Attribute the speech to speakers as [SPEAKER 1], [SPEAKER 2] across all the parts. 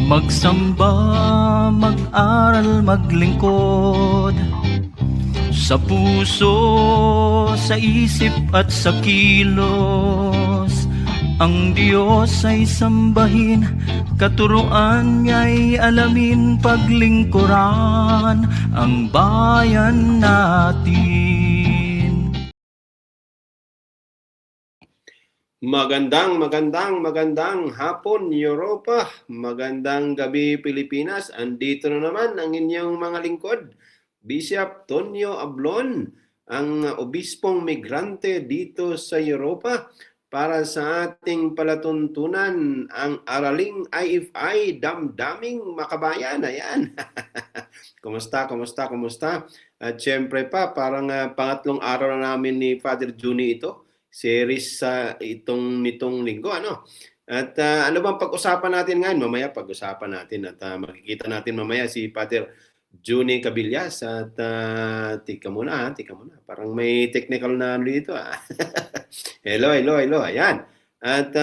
[SPEAKER 1] Magsamba, mag-aral, maglingkod, sa puso, sa isip at sa kilos. Ang Diyos ay sambahin, katuruan niya'y alamin, paglingkuran ang bayan natin.
[SPEAKER 2] Magandang hapon Europa, magandang gabi Pilipinas. Andito na naman ang inyong mga lingkod, Bishop Tonyo Ablon, ang obispong migrante dito sa Europa, para sa ating palatuntunan ang araling IFI, damdaming makabayan. Ayan. Kumusta? At syempre pa, parang pangatlong araw na namin ni Father Juni ito. Series sa nitong linggo, ano? At ano bang pag-usapan natin ngayon? Mamaya pag-usapan natin at makikita natin mamaya si Father Juni Cabillas. At tika muna. Parang may technical na ano dito. Hello. Ayan. At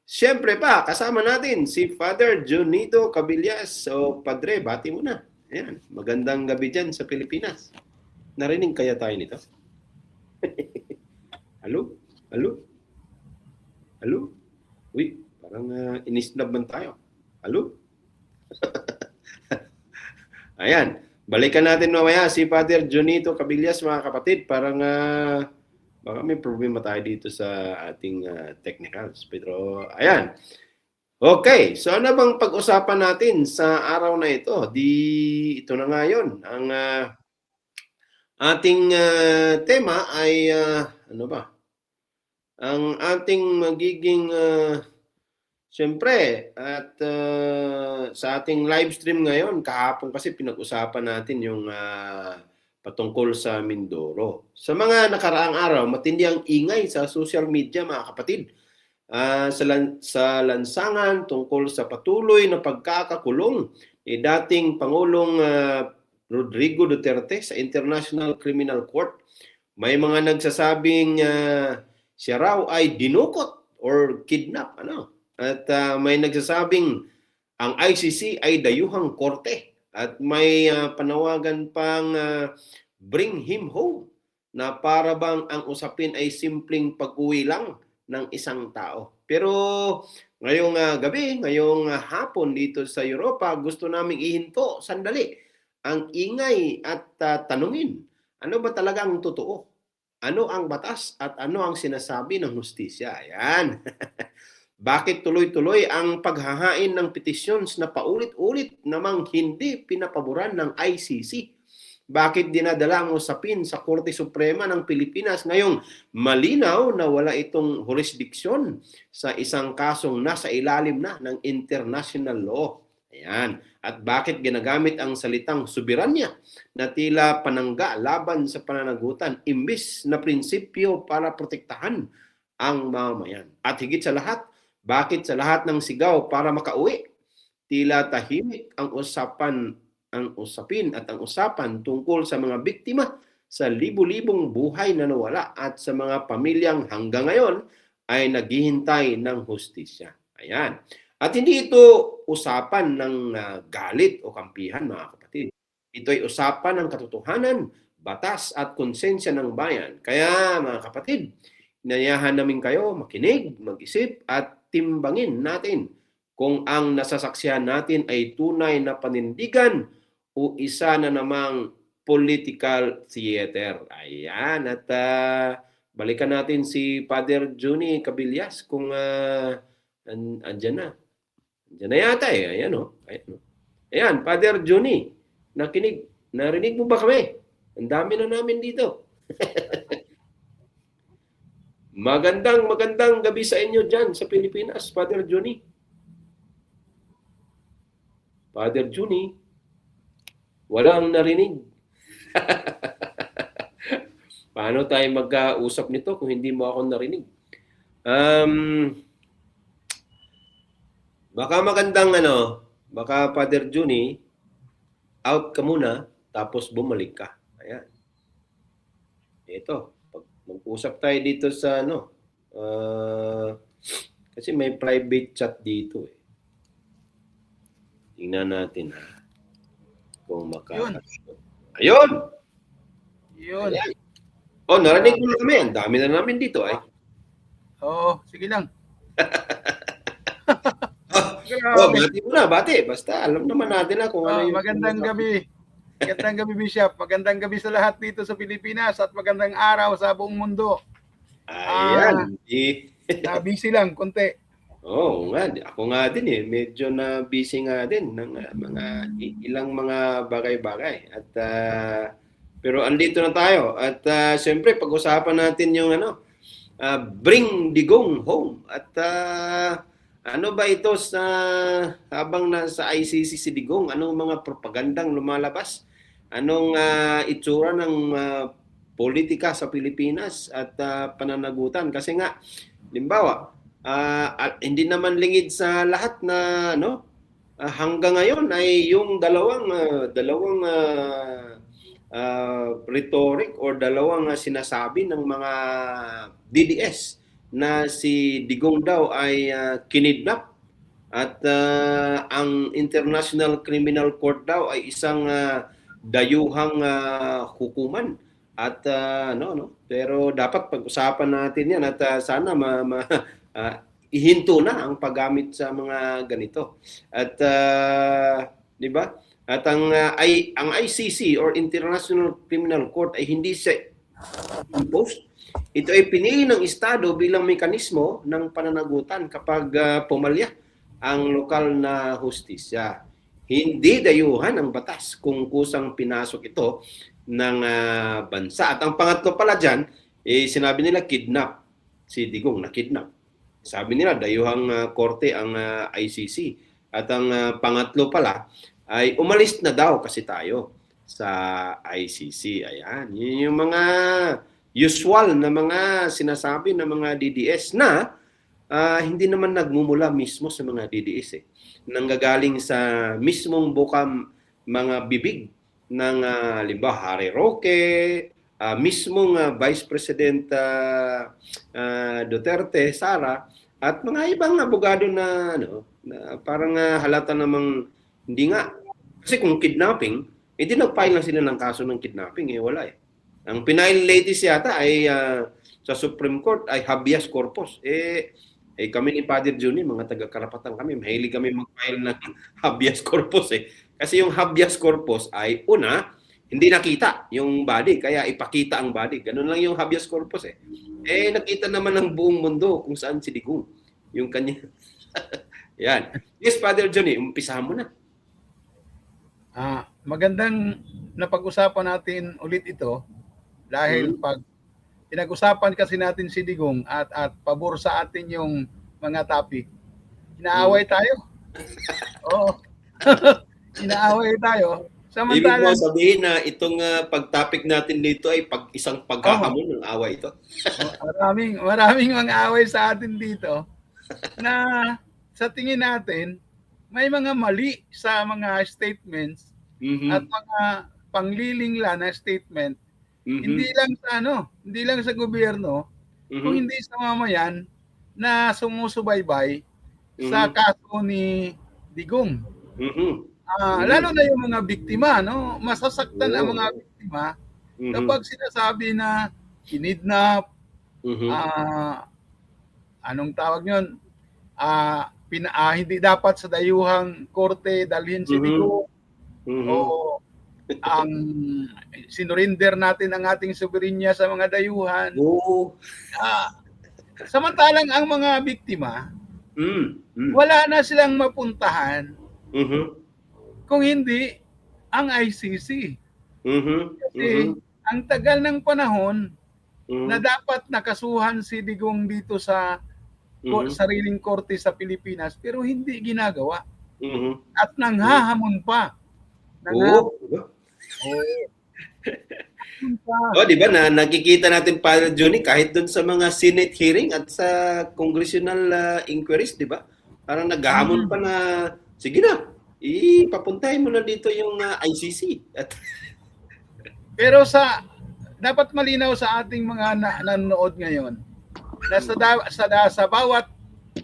[SPEAKER 2] siyempre pa, kasama natin si Father Junito Cabillas. So, Padre, bati mo na. Ayan. Magandang gabi dyan sa Pilipinas. Narinig kaya tayo nito? Hello? Uy, parang inisnab man tayo. Hello? Ayan. Balikan natin mamaya si Father Junito Cabillas, mga kapatid. Parang baka may problema tayo dito sa ating technicals. Pero ayan. Okay. So ano bang pag-usapan natin sa araw na ito? Ito na nga yun. Ang ating tema ay ano ba? Ang ating magiging siyempre at sa ating live stream ngayon, kahapon kasi pinag-usapan natin yung patungkol sa Mindoro. Sa mga nakaraang araw, matindi ang ingay sa social media, mga kapatid. Sa lansangan tungkol sa patuloy na pagkakakulong ni dating Pangulong Rodrigo Duterte sa International Criminal Court. May mga nagsasabing siya raw ay dinukot or kidnap. At may nagsasabing ang ICC ay dayuhang korte. At may panawagan pang bring him home, na para bang ang usapin ay simpleng pag-uwi lang ng isang tao. Pero ngayong gabi, ngayong hapon dito sa Europa, gusto naming ihinto sandali ang ingay at tanungin, ano ba talagang totoo? Ano ang batas at ano ang sinasabi ng hustisya? Ayan. Bakit tuloy-tuloy ang paghahain ng petitions na paulit-ulit namang hindi pinapaboran ng ICC? Bakit dinadala ang usapin sa Korte Suprema ng Pilipinas ngayong malinaw na wala itong jurisdiksyon sa isang kasong nasa ilalim na ng international law? Ayan. At bakit ginagamit ang salitang soberanya na tila panangga laban sa pananagutan imbis na prinsipyo para protektahan ang mamamayan? At higit sa lahat, bakit sa lahat ng sigaw para makauwi, tila tahimik ang usapin at ang usapan tungkol sa mga biktima sa libu-libong buhay na nawala at sa mga pamilyang hanggang ngayon ay naghihintay ng hustisya? Ayan. At hindi ito usapan ng galit o kampihan, mga kapatid. Ito ay usapan ng katotohanan, batas at konsensya ng bayan. Kaya, mga kapatid, inayahan namin kayo makinig, mag-isip at timbangin natin kung ang nasasaksihan natin ay tunay na panindigan o isa na namang political theater. Ayan. At balikan natin si Father Juni Cabillas kung andyan na. Diyan na yata eh. Ayan o. Ayan, Father Juni, narinig mo ba kami? Ang dami na namin dito. Magandang gabi sa inyo dyan sa Pilipinas, Father Juni. Father Juni, walang narinig. Paano tayo mag-usap nito kung hindi mo ako narinig? Baka magandang baka Father Juni, out ka muna, tapos bumalik ka. Ayan. Ito, mag-usap tayo dito sa kasi may private chat dito eh. Tingnan natin ha. Kung
[SPEAKER 3] Yun.
[SPEAKER 2] Ayun!
[SPEAKER 3] Yun.
[SPEAKER 2] Ayan. Oh, narinig mo na kami. Ang dami na namin dito ay.
[SPEAKER 3] Oo, sige lang.
[SPEAKER 2] Bati mo na, bati. Basta alam naman natin na kung ano yung...
[SPEAKER 3] Magandang gabi. Magandang gabi, Bishop. Magandang gabi sa lahat dito sa Pilipinas at magandang araw sa buong mundo.
[SPEAKER 2] Ayan.
[SPEAKER 3] Busy lang, konti.
[SPEAKER 2] Oo nga. Ako nga din eh. Medyo na busy nga din ng ilang mga bagay-bagay. At pero andito na tayo. At siyempre, pag-usapan natin yung bring Digong home. At ano ba ito sa habang nasa ICC si Digong? Anong mga propagandang lumalabas? Anong itsura ng politika sa Pilipinas at pananagutan? Kasi nga, limbawa, hindi naman lingid sa lahat na hanggang ngayon ay yung dalawang rhetoric or dalawang sinasabi ng mga DDS na si Digong daw ay kinidnap at ang International Criminal Court daw ay isang dayuhang hukuman at pero dapat pag-usapan natin yan at sana ihinto na ang paggamit sa mga ganito at di ba? At ang ICC or International Criminal Court ay hindi siya imposed. Ito ay pinili ng Estado bilang mekanismo ng pananagutan kapag pumalya ang lokal na hustisya. Hindi dayuhan ang batas kung kusang pinasok ito ng bansa. At ang pangatlo pala dyan, sinabi nila kidnap. Si Digong na kidnap. Sabi nila dayuhang korte ang ICC. At ang pangatlo pala ay umalis na daw kasi tayo sa ICC. Ayan. Yun yung mga usual na mga sinasabi ng mga DDS na hindi naman nagmumula mismo sa mga DDS eh. Nanggagaling sa mismong bukang mga bibig ng limbawa Harry Roque, mismong Vice President Duterte, Sara, at mga ibang abogado na na parang halata namang hindi nga. Kasi kung kidnapping, hindi nag-file lang sila ng kaso ng kidnapping wala eh. Ang pinail latest yata ay sa Supreme Court ay habeas corpus. Kami ni Father Johnny, mga taga-karapatan kami, mahilig kami mag-file ng habeas corpus eh. Kasi yung habeas corpus ay una, hindi nakita yung body, kaya ipakita ang body. Ganun lang yung habeas corpus eh. Nakita naman ng buong mundo kung saan si Digong. Yung kanya. Yan. Yes, Father Johnny, umpisahan mo na.
[SPEAKER 3] Magandang napag-usapan natin ulit ito dahil pag pinag-usapan kasi natin si Digong at pabor sa atin yung mga topic, inaaway tayo. Oo. Inaaway tayo.
[SPEAKER 2] Ibig mo sabihin na itong pag-topic natin dito ay isang paghahamon ng away ito?
[SPEAKER 3] Maraming mga away sa atin dito na sa tingin natin may mga mali sa mga statements at mga panglilingla na statement. Hindi lang sa gobyerno, kung hindi sa mamayan na sumusubaybay sa kaso ni Digong. Lalo na yung mga biktima, masasaktan ang mga biktima kapag sinasabi na kinidnap, anong tawag yun, hindi dapat sa dayuhang korte dalhin si Digong, o ang sinurinder natin ang ating soberenya sa mga dayuhan. Samantalang ang mga biktima, wala na silang mapuntahan kung hindi ang ICC. Kasi ang tagal ng panahon na dapat nakasuhan si Digong dito sa sariling korte sa Pilipinas, pero hindi ginagawa. At nanghahamon pa.
[SPEAKER 2] Di ba na nakikita natin Father Johnny kahit doon sa mga Senate hearing at sa congressional inquiries, di ba? Parang naghahamon pa na sige na, ipapuntahin mo na dito yung ICC.
[SPEAKER 3] Pero dapat malinaw sa ating mga nanonood ngayon na sa bawat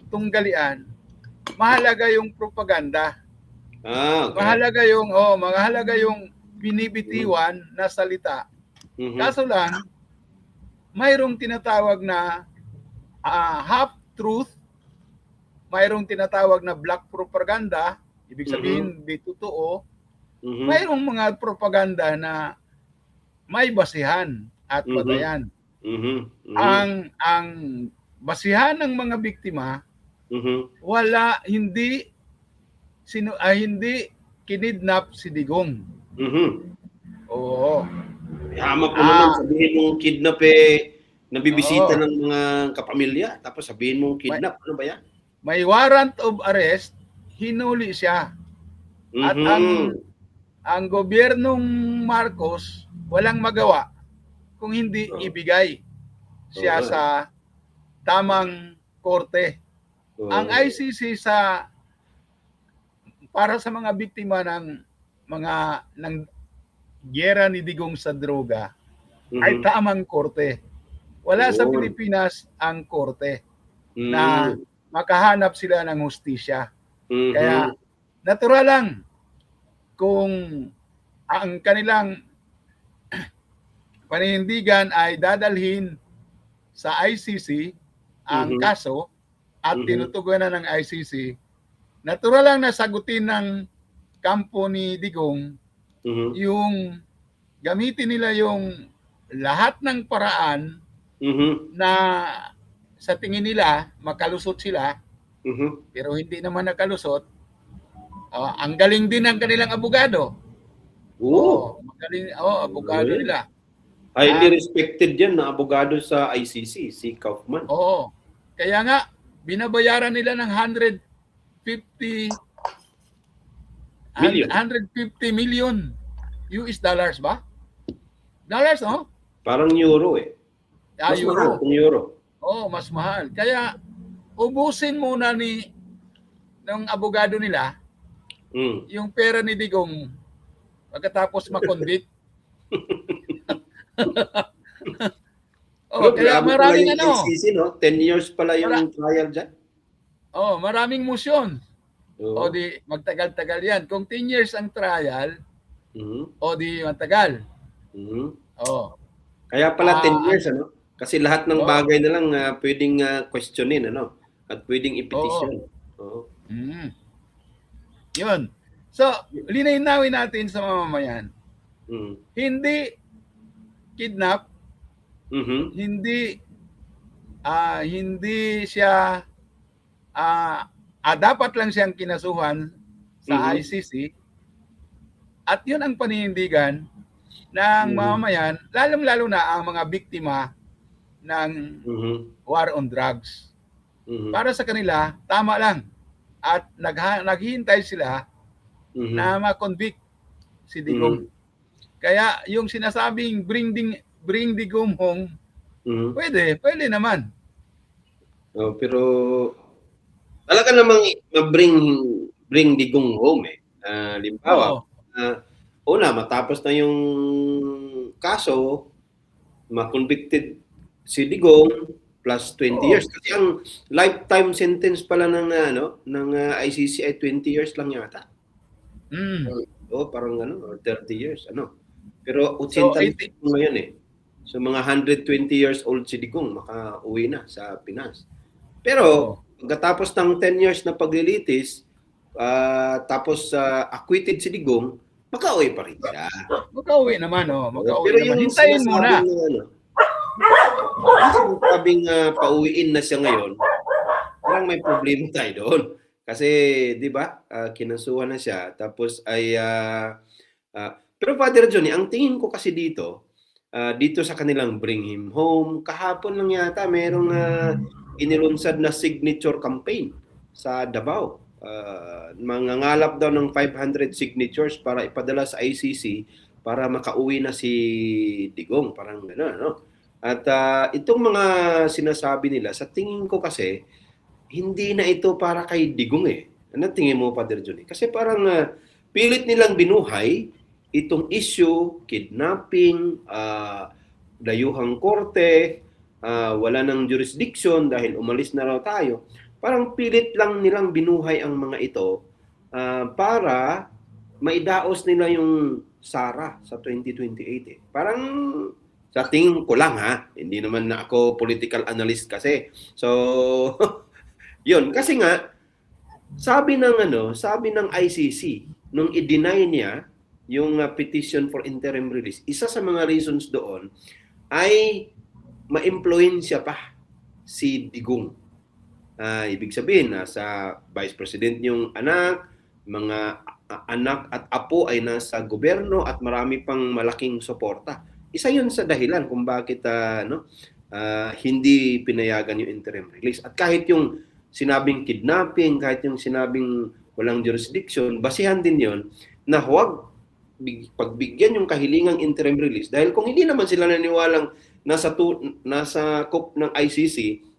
[SPEAKER 3] tunggalian, mahalaga yung propaganda.
[SPEAKER 2] Okay.
[SPEAKER 3] Mahalaga yung binibitiwan na salita.
[SPEAKER 2] Mhm.
[SPEAKER 3] Kaso lang, mayroong tinatawag na half-truth, mayroong tinatawag na black propaganda, ibig sabihin di totoo,
[SPEAKER 2] Mhm.
[SPEAKER 3] mayroong mga propaganda na may basihan at batayan.
[SPEAKER 2] Mhm. Mhm.
[SPEAKER 3] Ang basihan ng mga biktima,
[SPEAKER 2] Mhm.
[SPEAKER 3] hindi kinidnap si Digong.
[SPEAKER 2] Mhm.
[SPEAKER 3] Oo.
[SPEAKER 2] Hamak mo naman, sabihin mong kidnap nabibisita
[SPEAKER 3] Oo.
[SPEAKER 2] ng mga kapamilya, tapos sabihin mong kidnap. Ano ba yan?
[SPEAKER 3] May warrant of arrest, hinuli siya. At ang gobyernong Marcos walang magawa kung hindi ibigay siya sa tamang korte. Ang ICC para sa mga biktima ng giyera ni Digong sa droga ay tamang korte. Wala sa Pilipinas ang korte na makahanap sila ng hustisya. Kaya natural lang kung ang kanilang paninindigan ay dadalhin sa ICC ang kaso at tinutugunan ng ICC, natural lang na sagutin ng kampo ni Digong yung gamitin nila yung lahat ng paraan na sa tingin nila makalusot sila, pero hindi naman nakalusot. Ang galing din ng kanilang abogado. Magaling, abogado nila.
[SPEAKER 2] Highly respected yan na abogado sa ICC, si Kaufman.
[SPEAKER 3] Oo. Kaya nga, binabayaran nila ng 150 million US dollars ba? Dollars, no?
[SPEAKER 2] Parang euro Mas
[SPEAKER 3] euro.
[SPEAKER 2] mahal kung euro.
[SPEAKER 3] Mas mahal. Kaya, ubusin muna ng abogado nila yung pera ni Digong pagkatapos makonvict. Kaya maraming
[SPEAKER 2] ICC, no? 10 years pala yung trial dyan.
[SPEAKER 3] Maraming motion. Di magtagal-tagal yan. Kung 10 years ang trial, di matagal.
[SPEAKER 2] Kaya pala 10 years, ano? Kasi lahat ng bagay na lang pwedeng questionin, ano? At pwedeng i-petition.
[SPEAKER 3] Yun. So, linawin natin sa mamamayan. Hindi kidnap, hindi siya dapat lang siyang kinasuhan sa ICC, at yun ang paninindigan ng mamamayan, lalong-lalo na ang mga biktima ng war on drugs. Para sa kanila, tama lang, at naghihintay sila na ma-convict si Digong. Kaya yung sinasabing bring Digong home, pwede naman.
[SPEAKER 2] Pero talaga namang bring Digong home limbawa, matapos na yung kaso, ma-convicted si Digong plus 20 years. Kasi ang lifetime sentence pala ng ICC ay 20 years lang yata. Parang or 30 years, Pero 80 ngayon So mga 120 years old si Digong, makauwi na sa Pinas. Pero pagkatapos ng 10 years na paglilitis, tapos acquitted si Digong, makauwi pa rin siya.
[SPEAKER 3] Makauwi naman, makauwi
[SPEAKER 2] pero
[SPEAKER 3] naman.
[SPEAKER 2] Yung
[SPEAKER 3] hintayin muna.
[SPEAKER 2] Sabing pauwiin na siya ngayon, parang may problema tayo doon. Kasi, di ba, kinasuhan na siya. Tapos ay, pero Father Johnny, ang tingin ko kasi dito sa kanilang bring him home, kahapon lang yata, merong inilunsad na signature campaign sa Davao. Mangangalap daw ng 500 signatures para ipadala sa ICC para makauwi na si Digong. Parang gano'n, At itong mga sinasabi nila, sa tingin ko kasi, hindi na ito para kay Digong Ano tingin mo, Father Johnny? Kasi parang pilit nilang binuhay itong issue, kidnapping, dayuhang korte, wala ng jurisdiction dahil umalis na raw tayo. Parang pilit lang nilang binuhay ang mga ito para maidaos nila yung Sara sa 2028 eh. Parang sa tingin ko lang ha, hindi naman na ako political analyst kasi. So, yun. Kasi nga, sabi ng ICC, nung i-deny niya yung petition for interim release, isa sa mga reasons doon ay ma-impluensya pa si Digong. Ibig sabihin, nasa vice president yung anak, mga anak at apo ay nasa gobyerno at marami pang malaking suporta. Isa yun sa dahilan kung bakit hindi pinayagan yung interim release. At kahit yung sinabing kidnapping, kahit yung sinabing walang jurisdiction, basihan din yon na huwag pagbigyan yung kahilingang interim release. Dahil kung hindi naman sila naniwalang nasa coop ng ICC,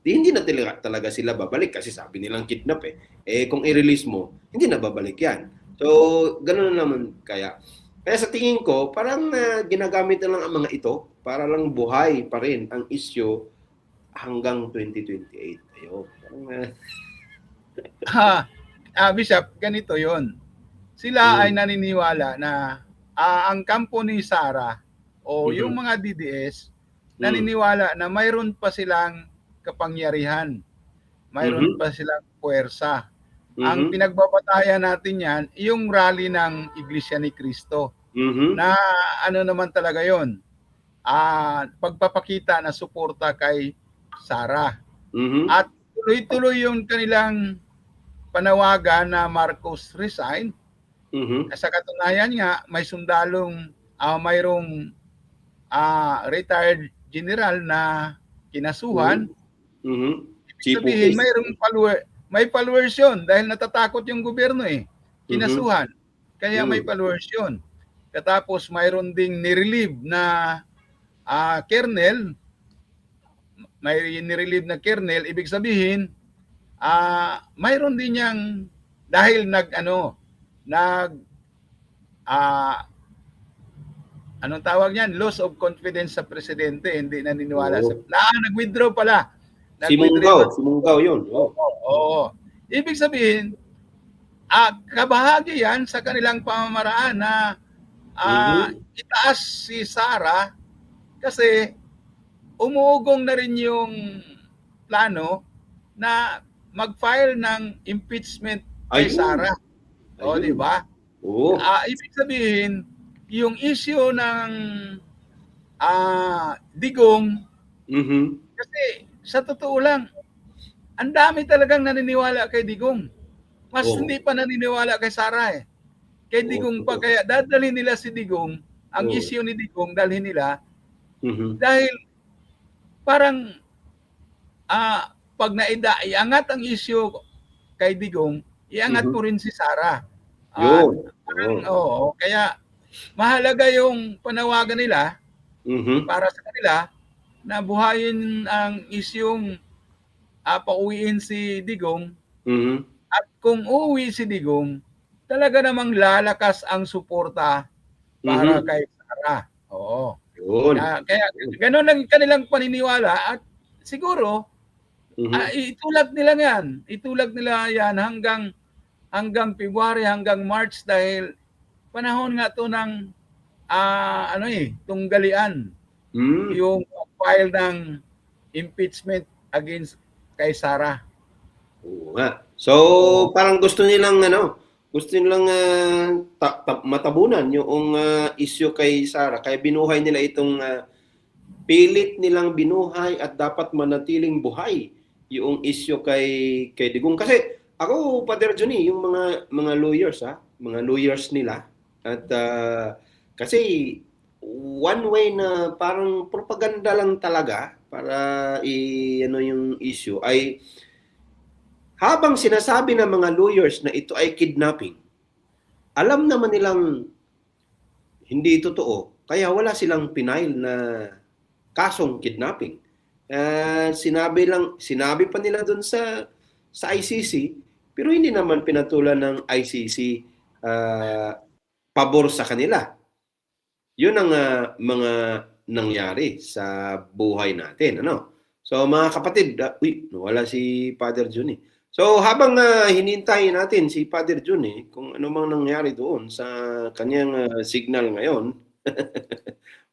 [SPEAKER 2] hindi na talaga sila babalik kasi sabi nilang kidnap eh. Kung i-release mo, hindi na babalik yan. So, ganoon naman kaya. Kaya sa tingin ko, parang ginagamit na lang ang mga ito para lang buhay pa rin ang issue hanggang 2028. Ayun.
[SPEAKER 3] Bishop, ganito yon. Sila ay naniniwala na ang kampo ni Sara o yung mga DDS naniniwala na mayroon pa silang kapangyarihan. Mayroon pa silang puwersa. Ang pinagbabatayan natin yan, yung rally ng Iglesia ni Cristo. Na ano naman talaga yon, pagpapakita na suporta kay Sara. At tuloy-tuloy yung kanilang panawagan na Marcos resign. Sa katunayan nga, may sundalong, mayroong retired general na kinasuhan. Sabihin, may followers yun dahil natatakot yung gobyerno eh. Kinasuhan. Kaya may followers yun. Katapos mayroon ding nirelieve na kernel. May nirelieve na kernel. Ibig sabihin, mayroon din yang dahil anong tawag niyan? Loss of confidence sa presidente. Hindi naniniwala sa... nag-withdraw pala.
[SPEAKER 2] Simunggaw yun.
[SPEAKER 3] Oo. Ibig sabihin, kabahagi yan sa kanilang pamamaraan na itaas si Sara kasi umuugong na rin yung plano na mag-file ng impeachment kay Sara. O, di ba? Ibig sabihin, yung issue ng Digong, kasi sa totoo lang, ang dami talagang naniniwala kay Digong. Mas hindi pa naniniwala kay Sara eh. Kay Digong pa, kaya dadalhin nila si Digong, ang issue ni Digong, dalhin nila, dahil parang pag iangat ang issue kay Digong, iangat mo rin si Sara. Kaya mahalaga yung panawagan nila para sa kanila na buhayin ang isyong pauwiin si Digong. At kung uuwi si Digong, talaga namang lalakas ang suporta para kay Sara. Oo. Kaya gano'n ang kanilang paniniwala at siguro itulak nila yan. Itulak nila yan hanggang February, hanggang March dahil panahon nga to ng tunggalian. Yung file ng impeachment against kay Sara.
[SPEAKER 2] Oo nga. So, parang gusto nilang matabunan yung issue kay Sara. Kaya binuhay nila itong pilit nilang binuhay at dapat manatiling buhay yung issue kay Digong. Kasi ako, Father Johnny, yung mga lawyers, mga lawyers nila. At kasi one way na parang propaganda lang talaga para yung issue ay habang sinasabi ng mga lawyers na ito ay kidnapping, alam naman nilang hindi totoo. Kaya wala silang pinail na kasong kidnapping. Sinabi pa nila doon sa ICC, pero hindi naman pinatulan ng ICC pabor sa kanila. Yun ang mga nangyari sa buhay natin. So mga kapatid, wala si Father Johnny. So habang hinintay natin si Father Jun kung ano mang nangyari doon sa kanyang signal ngayon,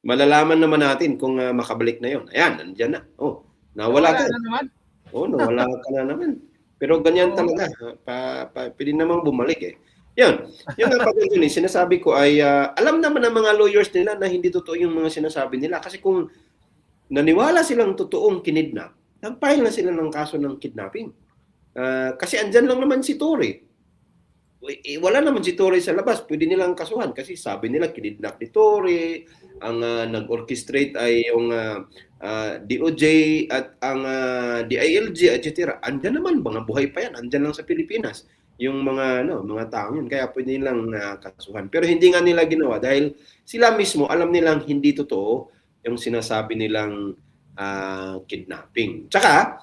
[SPEAKER 2] malalaman naman natin kung makabalik na yon. Ayan, nandiyan na. Oh, nawala ka.
[SPEAKER 3] na naman.
[SPEAKER 2] Oh, nawala ka na naman. Pero ganyan talaga. Pwede namang bumalik eh. Yan. Yung nga Father Jun, sinasabi ko ay alam naman ng mga lawyers nila na hindi totoo yung mga sinasabi nila. Kasi kung naniwala silang totoong kinidnap, nag-file na sila ng kaso ng kidnapping. Kasi andyan lang naman si Torre. Wala naman si Torre sa labas. Pwede nilang kasuhan kasi sabi nila kinidnap ni Torre. Ang nag-orchestrate ay yung DOJ at ang DILG, etc. Andyan naman, mga buhay pa yan. Andyan lang sa Pilipinas. Yung mga tao yun. Kaya pwede nilang kasuhan. Pero hindi nga nila ginawa dahil sila mismo alam nilang hindi totoo yung sinasabi nilang kidnapping. Tsaka,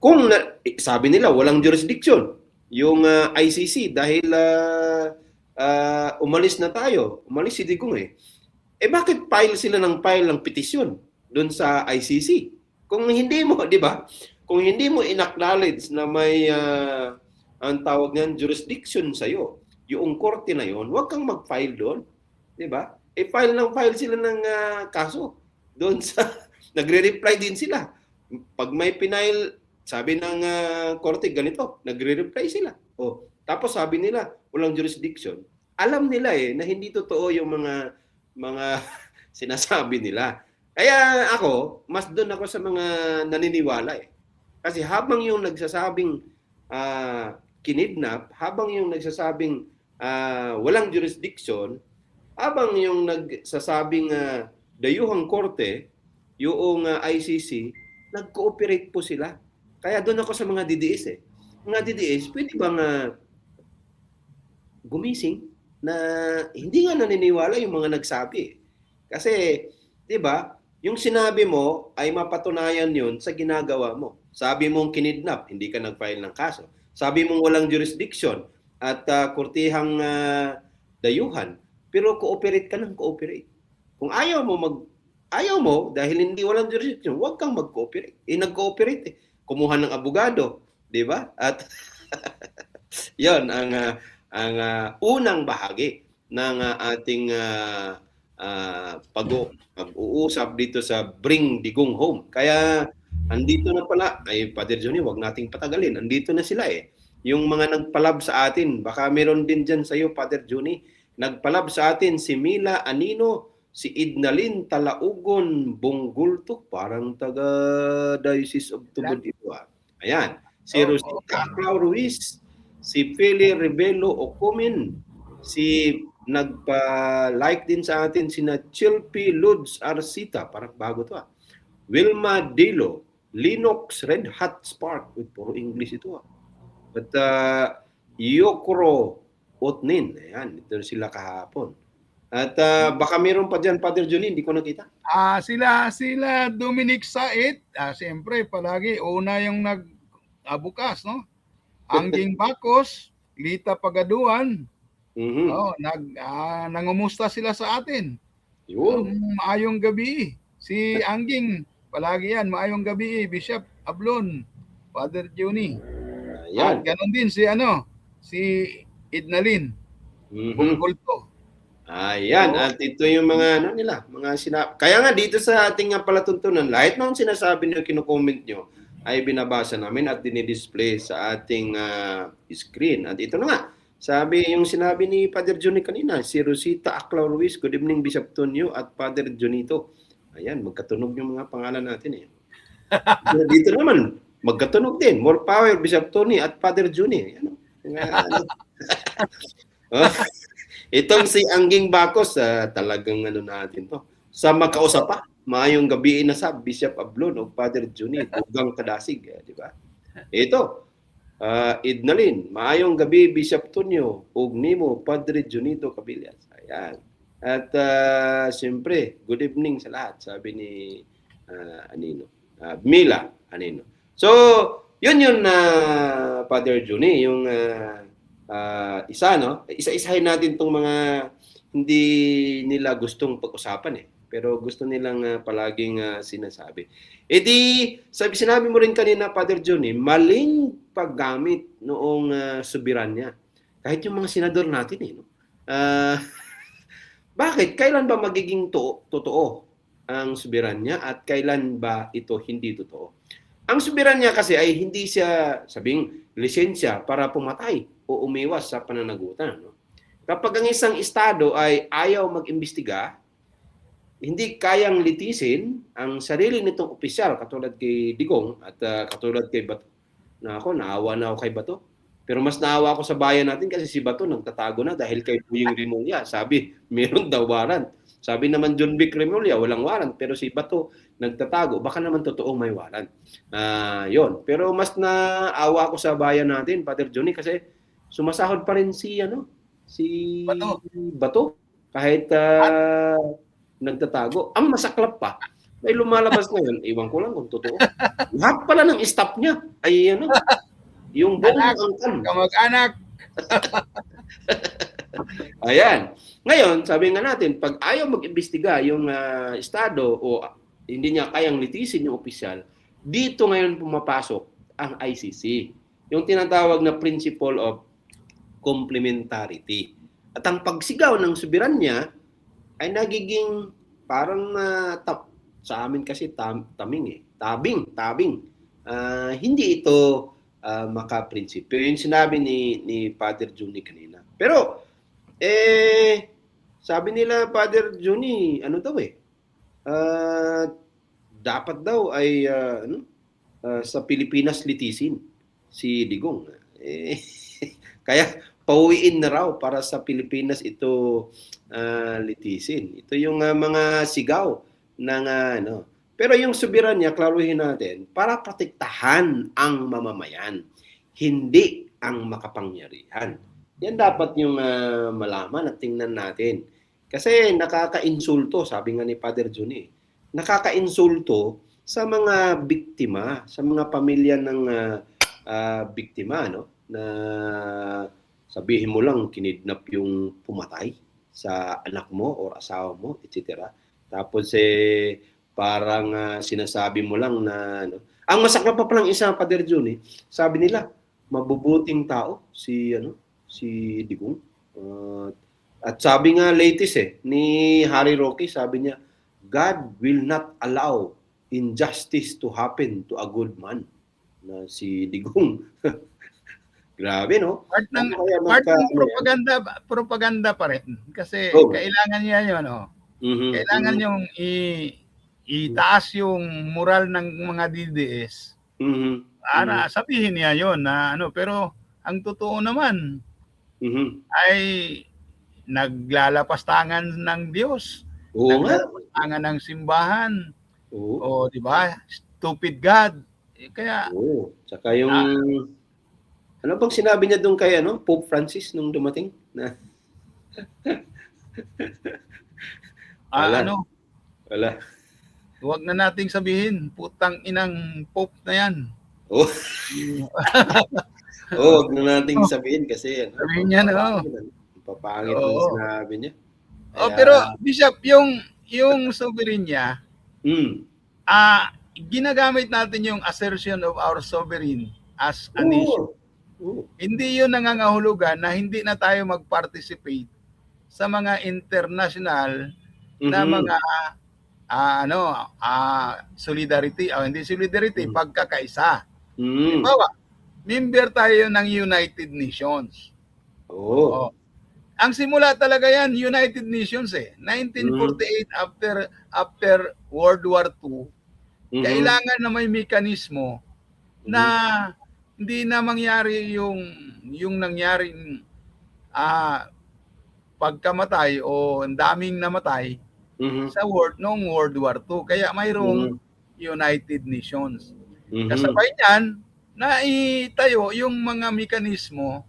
[SPEAKER 2] kung sabi nila walang jurisdiction yung ICC dahil umalis na tayo, umalis si Digong bakit file sila ng petisyon doon sa ICC? Kung hindi mo, di ba? Kung hindi mo in-acknowledge na may ang tawag niyan jurisdiction sa iyo, yung korte na yon, huwag kang mag-file doon, di ba? File sila ng kaso doon sa nagre-reply din sila. Pag may pinail sabi ng korte ganito, nagre-reply sila. Tapos sabi nila, walang jurisdiction. Alam nila na hindi totoo yung mga sinasabi nila. Kaya ako, mas doon ako sa mga naniniwala Kasi habang yung nagsasabing kinidnap, habang yung nagsasabing walang jurisdiction, habang yung nagsasabing dayuhang korte, yung ICC, nag-cooperate po sila. Kaya doon ako sa mga DDS Mga DDS, pwede bang gumising na hindi nga naniniwala yung mga nagsabi Kasi, di ba, yung sinabi mo ay mapatunayan yun sa ginagawa mo. Sabi mong kinidnap, hindi ka nag-file ng kaso. Sabi mong walang jurisdiction at kurtihang dayuhan, pero cooperate ka ng cooperate. Kung ayaw mo dahil hindi walang jurisdiction, huwag kang mag-cooperate. Nag-cooperate kumuha ng abogado, di ba? At yon ang unang bahagi ng ating pag-uusap dito sa Bring Digong Home. Kaya andito na pala, Father Johnny, wag nating patagalin. Andito na sila Yung mga nagpalab sa atin, baka meron din dyan sa iyo, Father Johnny. Nagpalab sa atin si Mila Anino, si Idnalyn Talaugon Bonggulto, parang taga Diocese of Tubod ito. Ayan. Si Rosita Clau Ruiz, si Feli Revelo Ocomin, si nagpa-like din sa atin sina Chilpi Lods Arcita, parang bago to Wilma Dilo, Linux Red Hot Spark, puro English ito At Yokoro Otnin, ayan, ito sila kahapon. At baka meron pa dyan, Father Johnny, hindi ko nakita.
[SPEAKER 3] Sila Dominic Said, siyempre palagi una yung nag-bukas, no? Angging Bacos, Lita Pagaduan. Nangumusta sila sa atin.
[SPEAKER 2] Yun.
[SPEAKER 3] Maayong gabi. Si Angging, palagi yan, maayong gabi, Bishop Ablon, Father Johnny.
[SPEAKER 2] Ayan.
[SPEAKER 3] Ganon din si Idnalyn Bonggulto.
[SPEAKER 2] Ayan, at ito yung mga kaya nga dito sa ating palatuntunan, lahat ng sinasabi niyo, kino-comment niyo ay binabasa namin at dinidisplay sa ating screen. At ito na nga, yung sinabi ni Father Johnny kanina, si Rosita Aclau Ruiz, good evening Bishop Tonyo at Father Jonito. Ayan, magkatunog yung mga pangalan natin Dito naman, magkatunog din. More power Bishop Tony at Father Johnny. Ayan. Itong si Angging Bacos, talagang natin to. Sa magkausap pa, maayong gabi na sa Bishop Ablon o Father Johnny, Dugang Kadasig, di ba? Ito, Idnalyn, maayong gabi Bishop Tonyo, ug nimo Padre Jonito Cabillas. Ayan. At siyempre, good evening sa lahat, sabi ni Anino. Mila Anino. So, yun Father Johnny, yung isa-isahin natin tong mga hindi nila gustong pag-usapan Pero gusto nilang palaging sinasabi. E di, sinabi mo rin kanina, Father Johnny, maling paggamit noong soberanya. Kahit yung mga senador natin no? Bakit? Kailan ba magiging totoo ang soberanya at kailan ba ito hindi totoo? Ang soberanya kasi ay hindi siya sabing lisensya para pumatay o umiwas sa pananagutan. No? Kapag ang isang estado ay ayaw mag-imbestiga, hindi kayang litisin ang sarili nitong opisyal katulad kay Digong at katulad kay Bato. Naawa na ako kay Bato. Pero mas naawa ako sa bayan natin kasi si Bato nagtatago na dahil kay Puyong Rimulya. Sabi, meron daw warrant. Sabi naman John Vic Rimulya, walang warrant. Pero si Bato nagtatago. Baka naman totoong may warrant. Yon. Pero mas naawa ako sa bayan natin, Father Johnny, kasi sumasahod pa rin si Bato. Kahit nagtatago. Ang masaklap pa, may lumalabas ngayon, iwan ko lang kung totoo. Lahat pala ng staff niya ay yung buong angkan.
[SPEAKER 3] Kamag-anak.
[SPEAKER 2] Ayan. Ngayon, sabi nga natin, pag ayaw mag-imbestiga yung estado o hindi niya kayang litisin yung opisyal, dito ngayon pumapasok ang ICC. Yung tinatawag na principle of complementarity. At ang pagsigaw ng soberanya ay nagiging parang sa amin kasi tabing. Hindi ito makaprinsipyo. Yung sinabi ni Father Johnny kanina. Pero sabi nila Father Johnny, dapat daw ay sa Pilipinas litisin si Digong. Kaya pauwiin na raw para sa Pilipinas ito litisin. Ito yung mga sigaw ng Pero yung soberanya, klaruhin natin, para protektahan ang mamamayan, hindi ang makapangyarihan. Yan dapat yung malaman at tingnan natin. Kasi nakaka-insulto, sabi nga ni Father Johnny, nakaka-insulto sa mga biktima, sa mga pamilya ng biktima, no? Na sabihin mo lang kinidnap yung pumatay sa anak mo o asawa mo, etc. Tapos parang sinasabi mo lang na ang masakla pa palang isa, Father Johnny, sabi nila mabubuting tao si Digong. At sabi nga latest ni Harry Roque, sabi niya, God will not allow injustice to happen to a good man, na si Digong. Grabe, no?
[SPEAKER 3] Part ng propaganda pa rin. Kasi kailangan niya yun, kailangan yung itaas yung moral ng mga DDS para sabihin niya yun na pero ang totoo naman ay naglalapastangan ng Diyos. Naglalapastangan ng simbahan. O, di ba? Stupid God. Kaya
[SPEAKER 2] tsaka yung ano bang sinabi niya doon kay Pope Francis nung dumating na Wala.
[SPEAKER 3] Huwag na nating sabihin, putang inang Pope na yan.
[SPEAKER 2] Huwag na nating sabihin kasi
[SPEAKER 3] sabihin niya
[SPEAKER 2] papangit ang sinabi niya.
[SPEAKER 3] Pero Bishop, yung soberanya, ginagamit natin yung assertion of our sovereign as a nation. Hindi yun nangangahulugan na hindi na tayo mag-participate sa mga international na mga solidarity hindi solidarity, pagkakaisa. Halimbawa, member tayo ng United Nations. Ang simula talaga yan, United Nations 1948 after World War II, kailangan na may mekanismo na hindi na mangyari yung nangyaring pagkamatay o ang daming namatay sa noong World War II. Kaya mayroong United Nations. Kasabay niyan, naitayo yung mga mekanismo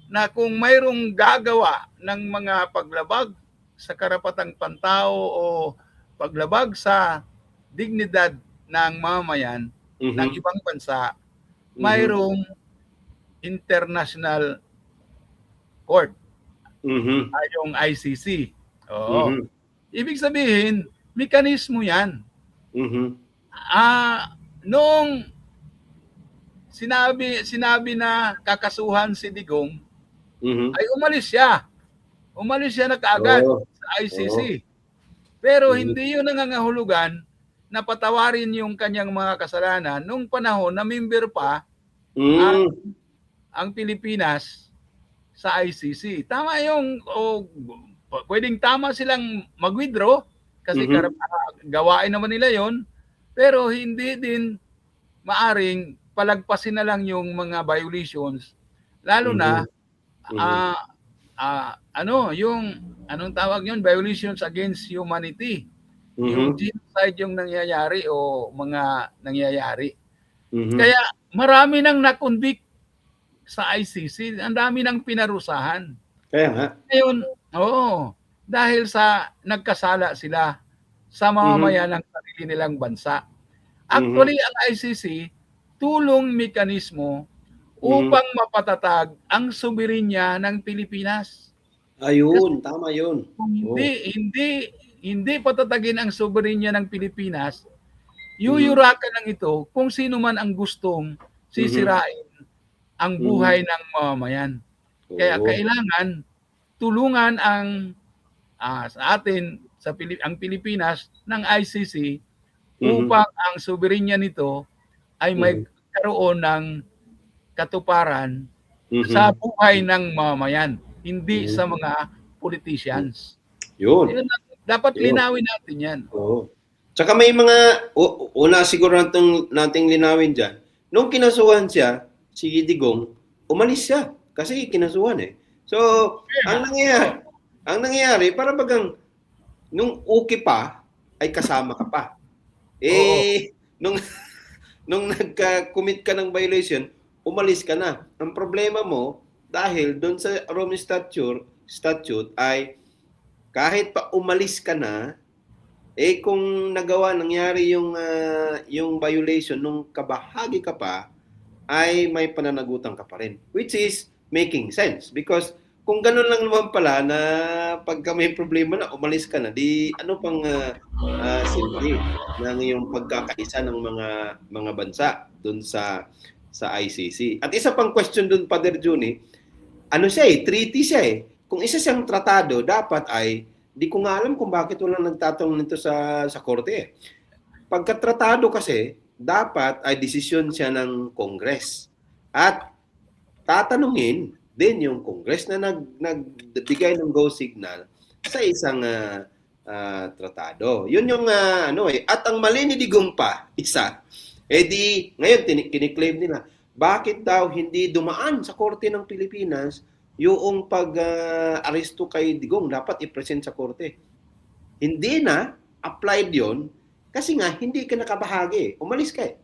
[SPEAKER 3] na kung mayroong gagawa ng mga paglabag sa karapatang pantao o paglabag sa dignidad ng mamamayan ng ibang bansa, mayroong international court, yung ICC. Ibig sabihin, mekanismo yan.
[SPEAKER 2] Mhm.
[SPEAKER 3] Noong sinabi na kakasuhan si Digong,
[SPEAKER 2] Mhm.
[SPEAKER 3] ay umalis siya. Umalis siya na kaagad
[SPEAKER 2] Oo.
[SPEAKER 3] sa ICC.
[SPEAKER 2] Oo.
[SPEAKER 3] Pero
[SPEAKER 2] Mhm.
[SPEAKER 3] hindi yun nangangahulugan na patawarin yung kanyang mga kasalanan nung panahon na member pa ang,
[SPEAKER 2] Mm.
[SPEAKER 3] ang Pilipinas sa ICC. Tama yung pwedeng tama silang mag-withdraw kasi
[SPEAKER 2] Mhm.
[SPEAKER 3] gawain naman nila yon, pero hindi din maaring palagpasin na lang yung mga violations, lalo na
[SPEAKER 2] Mhm. Mhm.
[SPEAKER 3] yung anong tawag yun, violations against humanity, yung
[SPEAKER 2] Mhm.
[SPEAKER 3] genocide yung nangyayari o mga nangyayari.
[SPEAKER 2] Mhm.
[SPEAKER 3] Kaya marami nang nakonvict sa ICC, ang dami nang pinarusahan.
[SPEAKER 2] Kaya nga.
[SPEAKER 3] Ngayon, dahil sa nagkasala sila sa
[SPEAKER 2] Mhm.
[SPEAKER 3] mamamayan ng sarili nilang bansa.
[SPEAKER 2] Mhm.
[SPEAKER 3] Actually, ang ICC, tulong mekanismo
[SPEAKER 2] Mhm.
[SPEAKER 3] upang mapatatag ang soberenya ng Pilipinas. Kasi
[SPEAKER 2] Ayun, tama yun.
[SPEAKER 3] kung
[SPEAKER 2] Oh.
[SPEAKER 3] hindi patatagin ang soberenya ng Pilipinas,
[SPEAKER 2] Mhm.
[SPEAKER 3] yuyurakan lang ito kung sino man ang gustong
[SPEAKER 2] Mhm.
[SPEAKER 3] sisirain ang
[SPEAKER 2] Mhm.
[SPEAKER 3] buhay ng mamamayan. Kaya
[SPEAKER 2] Oo.
[SPEAKER 3] kailangan tulungan sa atin ang Pilipinas ng ICC
[SPEAKER 2] Mhm.
[SPEAKER 3] upang ang soberenya nito ay
[SPEAKER 2] Mhm.
[SPEAKER 3] magkaroon ng katuparan sa
[SPEAKER 2] Mhm.
[SPEAKER 3] buhay ng mamamayan, hindi
[SPEAKER 2] Mhm.
[SPEAKER 3] sa mga politicians.
[SPEAKER 2] Yun.
[SPEAKER 3] Yun dapat
[SPEAKER 2] Yun.
[SPEAKER 3] linawin natin yan.
[SPEAKER 2] Oo. Tsaka may mga una siguro nating linawin diyan. Nung kinasuhan siya, si Digong, umalis siya kasi kinasuhan eh. So, ang nangyayari, para bagang nung okay pa ay kasama ka pa.
[SPEAKER 3] Oo.
[SPEAKER 2] Nung nung nagka-commit ka ng violation, umalis ka na. Ang problema mo dahil doon sa Rome statute ay kahit pa umalis ka na, kung nangyari yung violation nung kabahagi ka pa, ay may pananagutan ka pa rin. Which is making sense. Because kung ganun lang naman pala na pagka may problema na, umalis ka na, di ano pang silbi ng yung pagkakaisa ng mga bansa dun sa ICC. At isa pang question dun, Father Juni, treaty siya eh. Kung isa siyang tratado, dapat ay di ko nga alam kung bakit walang nagtatanong nito sa korte eh. Pagkatratado kasi, dapat ay desisyon siya ng Congress. At tatanungin din yung Congress na nagbigay ng go signal sa isang tratado. Yun yung At ang mali ni Digong pa, isa, ngayon kiniklaim nila, bakit daw hindi dumaan sa korte ng Pilipinas yung pag-aresto kay Digong, dapat i-present sa korte. Hindi na applied yon kasi nga hindi ka nakabahagi. Umalis ka eh.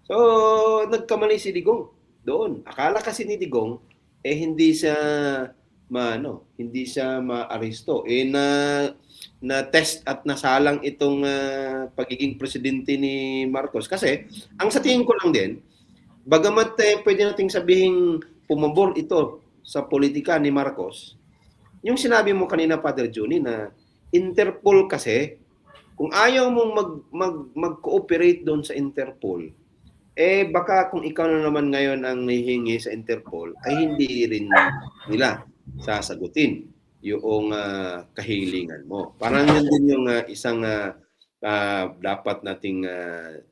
[SPEAKER 2] So, nagkamali si Digong doon. Akala kasi ni Digong hindi siya hindi siya ma-aresto. Na test at nasalang itong pagiging presidente ni Marcos. Kasi, ang sa tingin ko lang din, bagamat pwede nating sabihing pumabor ito sa politika ni Marcos, yung sinabi mo kanina, Father Juni, na Interpol kasi, kung ayaw mong mag-cooperate doon sa Interpol, baka kung ikaw na naman ngayon ang hihingi sa Interpol, ay hindi rin nila sasagutin yung kahilingan mo. Parang yun din yung isang dapat nating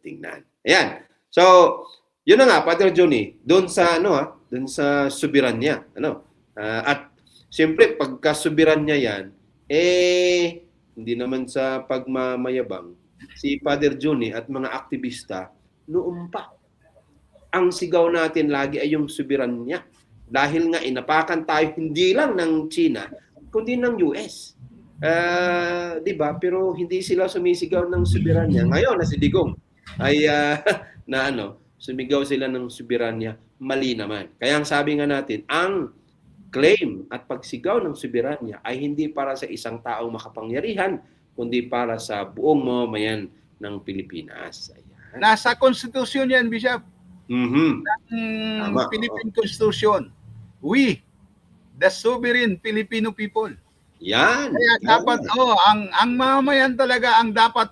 [SPEAKER 2] tingnan. Ayan. So, yun na nga, Father Johnny, doon sa doon sa soberanya, at siyempre pagka soberanya yan, hindi naman sa pagmamayabang, si Father Johnny at mga aktivista noon pa. Ang sigaw natin lagi ay yung soberanya. Dahil nga inapakan tayo hindi lang ng China, kundi ng US. 'Di ba? Pero hindi sila sumisigaw ng soberanya. Ngayon na si Digong ay sumigaw sila ng soberanya, mali naman. Kaya ang sabi nga natin, ang claim at pagsigaw ng soberanya ay hindi para sa isang taong makapangyarihan, kundi para sa buong mamamayan ng Pilipinas. Ayan.
[SPEAKER 3] Nasa konstitusyon yan, Bishop.
[SPEAKER 2] Tama.
[SPEAKER 3] Philippine Constitution. We, the sovereign Filipino people,
[SPEAKER 2] Yan.
[SPEAKER 3] Kaya dapat ang mamamayan talaga ang dapat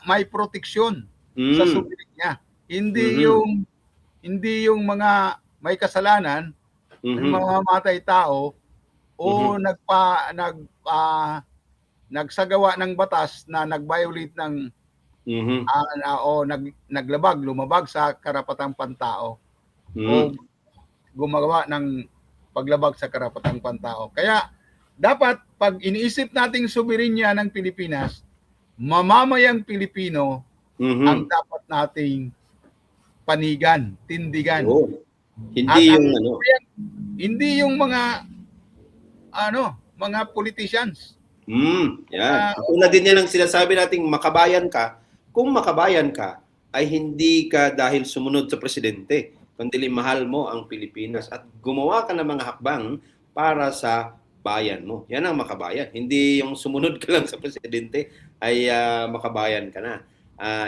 [SPEAKER 3] may proteksyon sa
[SPEAKER 2] Mm.
[SPEAKER 3] soberanya. Hindi
[SPEAKER 2] Mhm.
[SPEAKER 3] yung mga may kasalanan, yung
[SPEAKER 2] Mhm.
[SPEAKER 3] mamamatay tao o
[SPEAKER 2] Mhm.
[SPEAKER 3] nagsagawa ng batas na nag-violate ng
[SPEAKER 2] Mhm.
[SPEAKER 3] lumabag sa karapatang pantao o
[SPEAKER 2] Mhm.
[SPEAKER 3] gumagawa ng paglabag sa karapatang pantao. Kaya dapat pag iniisip nating soberanya ng Pilipinas, mamamayang Pilipino ang
[SPEAKER 2] Mhm.
[SPEAKER 3] dapat nating panigan, tindigan.
[SPEAKER 2] Yun. Hindi
[SPEAKER 3] At ang
[SPEAKER 2] yung ano.
[SPEAKER 3] hindi yung mga politicians.
[SPEAKER 2] Yan. Tulad din yan ang sinasabi nating makabayan ka. Kung makabayan ka, ay hindi ka dahil sumunod sa presidente, kundi mahal mo ang Pilipinas at gumawa ka ng mga hakbang para sa bayan mo. Yan ang makabayan. Hindi yung sumunod ka lang sa presidente ay makabayan ka na.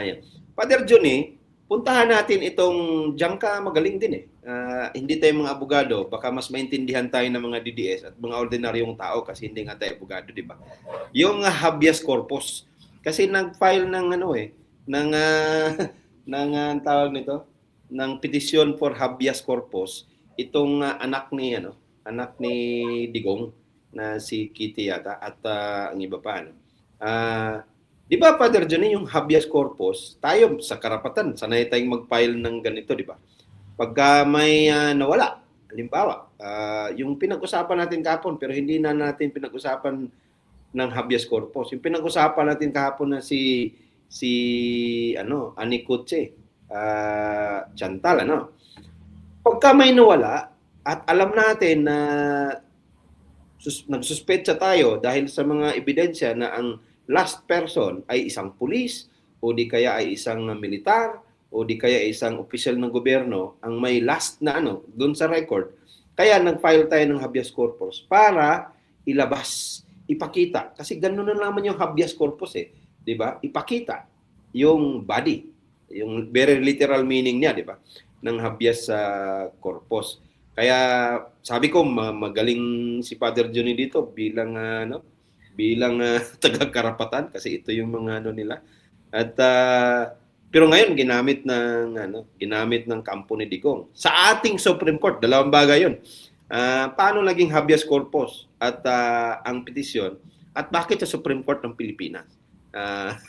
[SPEAKER 2] Yan. Father Johnny, puntahan natin itong diyan ka magaling din eh. Hindi tayo mga abogado, baka mas maintindihan tayo ng mga DDS at mga ordinaryong tao kasi hindi nga tayo abogado, di ba? Yung habeas corpus. Kasi nag-file ng ng ng tawag nito, ng petition for habeas corpus itong anak ni Digong na si Kitty yata at ang iba pa di ba Father Johnny, yung habeas corpus, tayo sa karapatan, sanay tayong mag-file ng ganito, di ba? Pagka may nawala, halimbawa, yung pinag-usapan natin kahapon pero hindi na natin pinag-usapan ng habeas corpus. Yung pinag-usapan natin kahapon na si Ani Kutse, Chantal, Pagka may nawala at alam natin na nagsuspecha tayo dahil sa mga ebidensya na ang last person ay isang pulis o di kaya ay isang militar o di kaya ay isang opisyal ng gobyerno ang may last na doon sa record. Kaya nag-file tayo ng habeas corpus para ilabas, ipakita. Kasi gano'n na naman yung habeas corpus eh. Di ba? Ipakita yung body. Yung very literal meaning niya, di ba? Ng habeas corpus. Kaya sabi ko magaling si Father Johnny dito bilang taga-karapatan kasi ito yung mga nila. At pero ngayon ginamit ng kampo ni Digong. Sa ating Supreme Court, dalawang bagay 'yon. Paano naging habeas corpus at ang petisyon at bakit sa Supreme Court ng Pilipinas?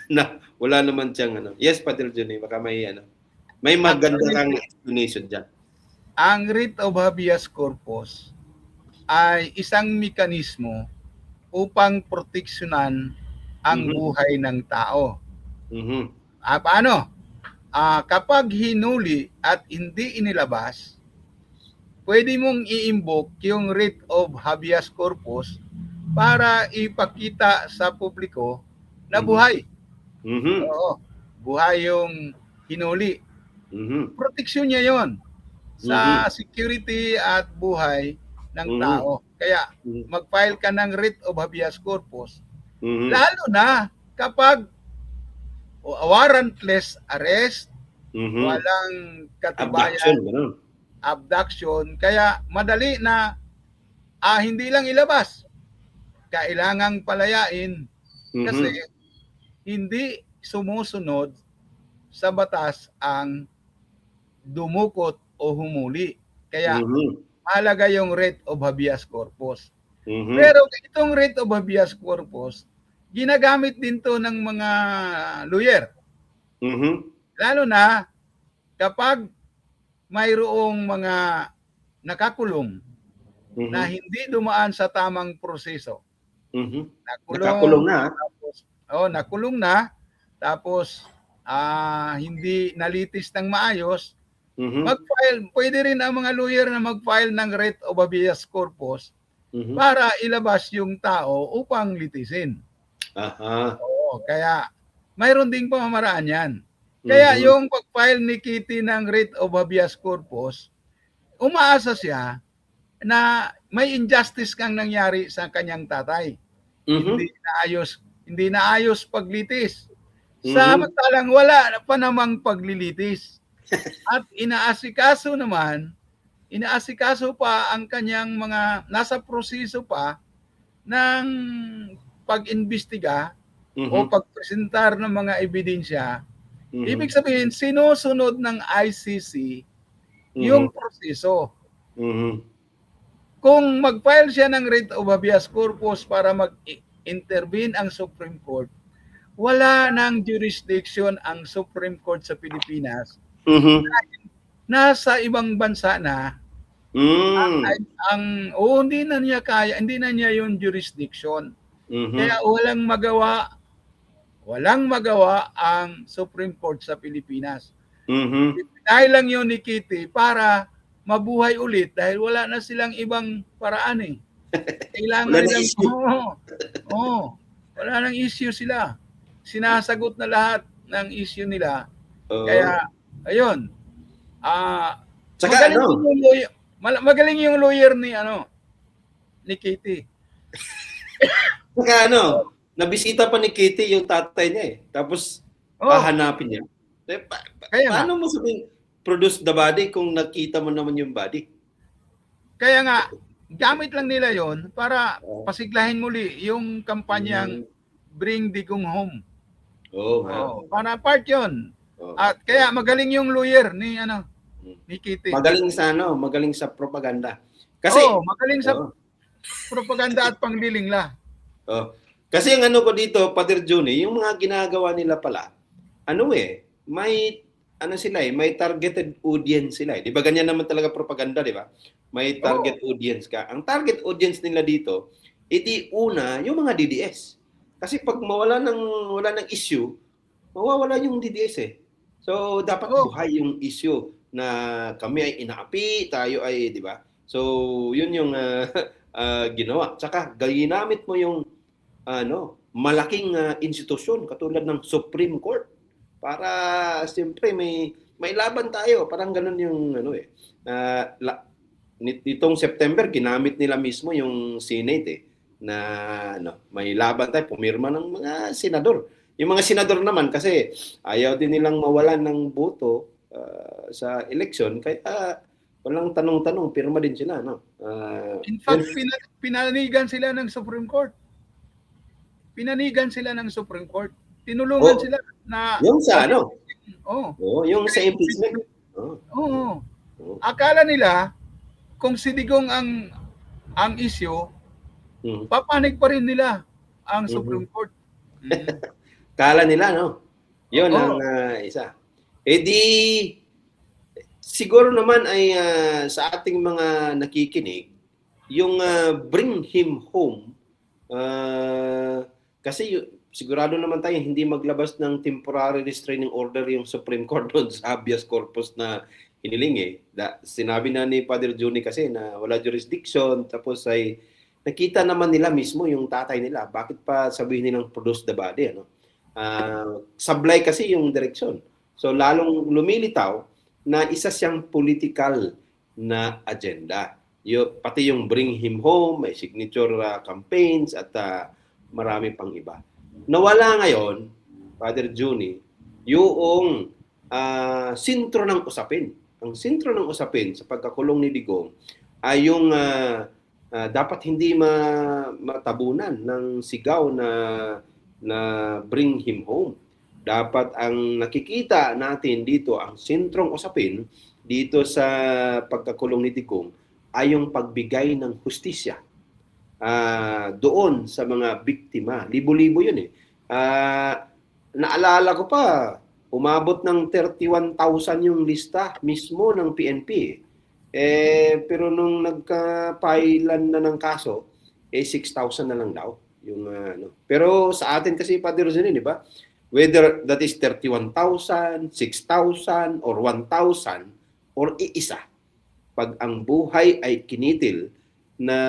[SPEAKER 2] Na wala naman siyang Yes, Father Johnny, baka may maganda kang explanation diyan.
[SPEAKER 3] Ang writ of habeas corpus ay isang mekanismo upang proteksyonan ang buhay ng tao. Paano? Kapag hinuli at hindi inilabas, pwede mong i-invoke yung writ of habeas corpus para ipakita sa publiko na buhay. Oo, buhay yung hinuli. Proteksyon niya yon sa security at buhay ng tao. Kaya mag-file ka ng writ of habeas corpus, lalo na kapag warrantless arrest, walang katibayan, abduction, kaya madali na hindi lang ilabas, kailangang palayain kasi hindi sumusunod sa batas ang dumukot o humuli. Kaya mahalaga yung writ of habeas corpus. Pero itong writ of habeas corpus, ginagamit din to ng mga lawyer. Lalo na kapag mayroong mga nakakulong na hindi dumaan sa tamang proseso.
[SPEAKER 2] Nakakulong na.
[SPEAKER 3] Nakulong na. Tapos hindi nalitis ng maayos. Mag-file, pwede rin ang mga lawyer na mag-file ng writ of habeas corpus para ilabas yung tao upang litisin. Kaya mayroon ding pamamaraan yan. Kaya yung pag-file ni Kitty ng writ of habeas corpus, umaasa siya na may injustice kang nangyari sa kanyang tatay. Hindi naayos paglitis. Samantalang wala pa namang paglilitis. At inaasikaso pa ang kanyang mga nasa proseso pa ng pag-imbestiga o pagpresentar ng mga ebidensya, ibig sabihin, sinusunod ng ICC yung proseso. Kung mag-file siya ng writ of habeas corpus para mag-intervene ang Supreme Court, wala nang jurisdiction ang Supreme Court sa Pilipinas. Nasa ibang bansa na hindi na niya kaya, hindi na niya yung jurisdiction. Kaya walang magawa ang Supreme Court sa Pilipinas. Dahil lang yun ni Kitty para mabuhay ulit dahil wala na silang ibang paraan eh. Kailangan wala nang issue sila. Sinasagot na lahat ng issue nila. Kaya ayun. Magaling yung lawyer ni Kitty.
[SPEAKER 2] Saka nabisita pa ni Kitty yung tatay niya eh. Tapos hahanapin niya. Paano mo sabing produce the body kung nakita mo naman yung body?
[SPEAKER 3] Kaya nga, gamit lang nila yon para pasiglahin muli yung kampanyang Bring Digong Home. Para part yon. At kaya magaling yung lawyer ni Kitty.
[SPEAKER 2] Magaling sa propaganda. Kasi
[SPEAKER 3] magaling sa propaganda at panglilingla.
[SPEAKER 2] Kasi ang ko dito, Father Johnny, yung mga ginagawa nila pala, may targeted audience sila. Di ba ganyan naman talaga propaganda, di ba? May target audience ka. Ang target audience nila dito, una, yung mga DDS. Kasi pag wala ng issue, mawawala yung DDS eh. So, dapat buhay yung issue na kami ay inaapi, tayo ay, di ba? So, yun yung ginawa. Tsaka, ginamit mo yung malaking institusyon katulad ng Supreme Court para siyempre may laban tayo. Parang ganun yung nitong September, ginamit nila mismo yung Senate na may laban tayo, pumirma ng mga senador. Yung mga senador naman kasi ayaw din nilang mawalan ng boto sa election, kaya walang tanong-tanong, pirma din sila.
[SPEAKER 3] In fact, pinanigan sila ng Supreme Court. Tinulungan sila na
[SPEAKER 2] yung sa yung sa impeachment.
[SPEAKER 3] Akala nila kung si Digong ang issue, papanig pa rin nila ang Supreme Court.
[SPEAKER 2] Kala nila, yun ang isa. Siguro naman ay sa ating mga nakikinig, yung bring him home, kasi sigurado naman tayo hindi maglabas ng temporary restraining order yung Supreme Court doon sa habeas corpus na hiniling sinabi na ni Father Johnny kasi na wala jurisdiction, tapos ay nakita naman nila mismo yung tatay nila. Bakit pa sabihin nilang produce the body? Sablay kasi yung direksyon. So lalong lumilitaw na isa siyang political na agenda. Pati yung bring him home, may signature campaigns at marami pang iba. Nawala ngayon, Father Johnny, yung sintro ng usapin. Ang sintro ng usapin sa pagkakulong ni Digong ay yung dapat hindi matabunan ng sigaw na bring him home. Dapat ang nakikita natin dito, ang sentrong usapin dito sa pagkakulong ni Digong ay yung pagbigay ng hustisya doon sa mga biktima. Libo-libo yun eh. Naalala ko pa, umabot ng 31,000 yung lista mismo ng PNP. Pero nung nagka-filean na ng kaso, 6,000 na lang daw. Pero sa atin kasi, Father Rosanin, di ba? Whether that is 31,000, 6,000, or 1,000, or iisa. Pag ang buhay ay kinitil na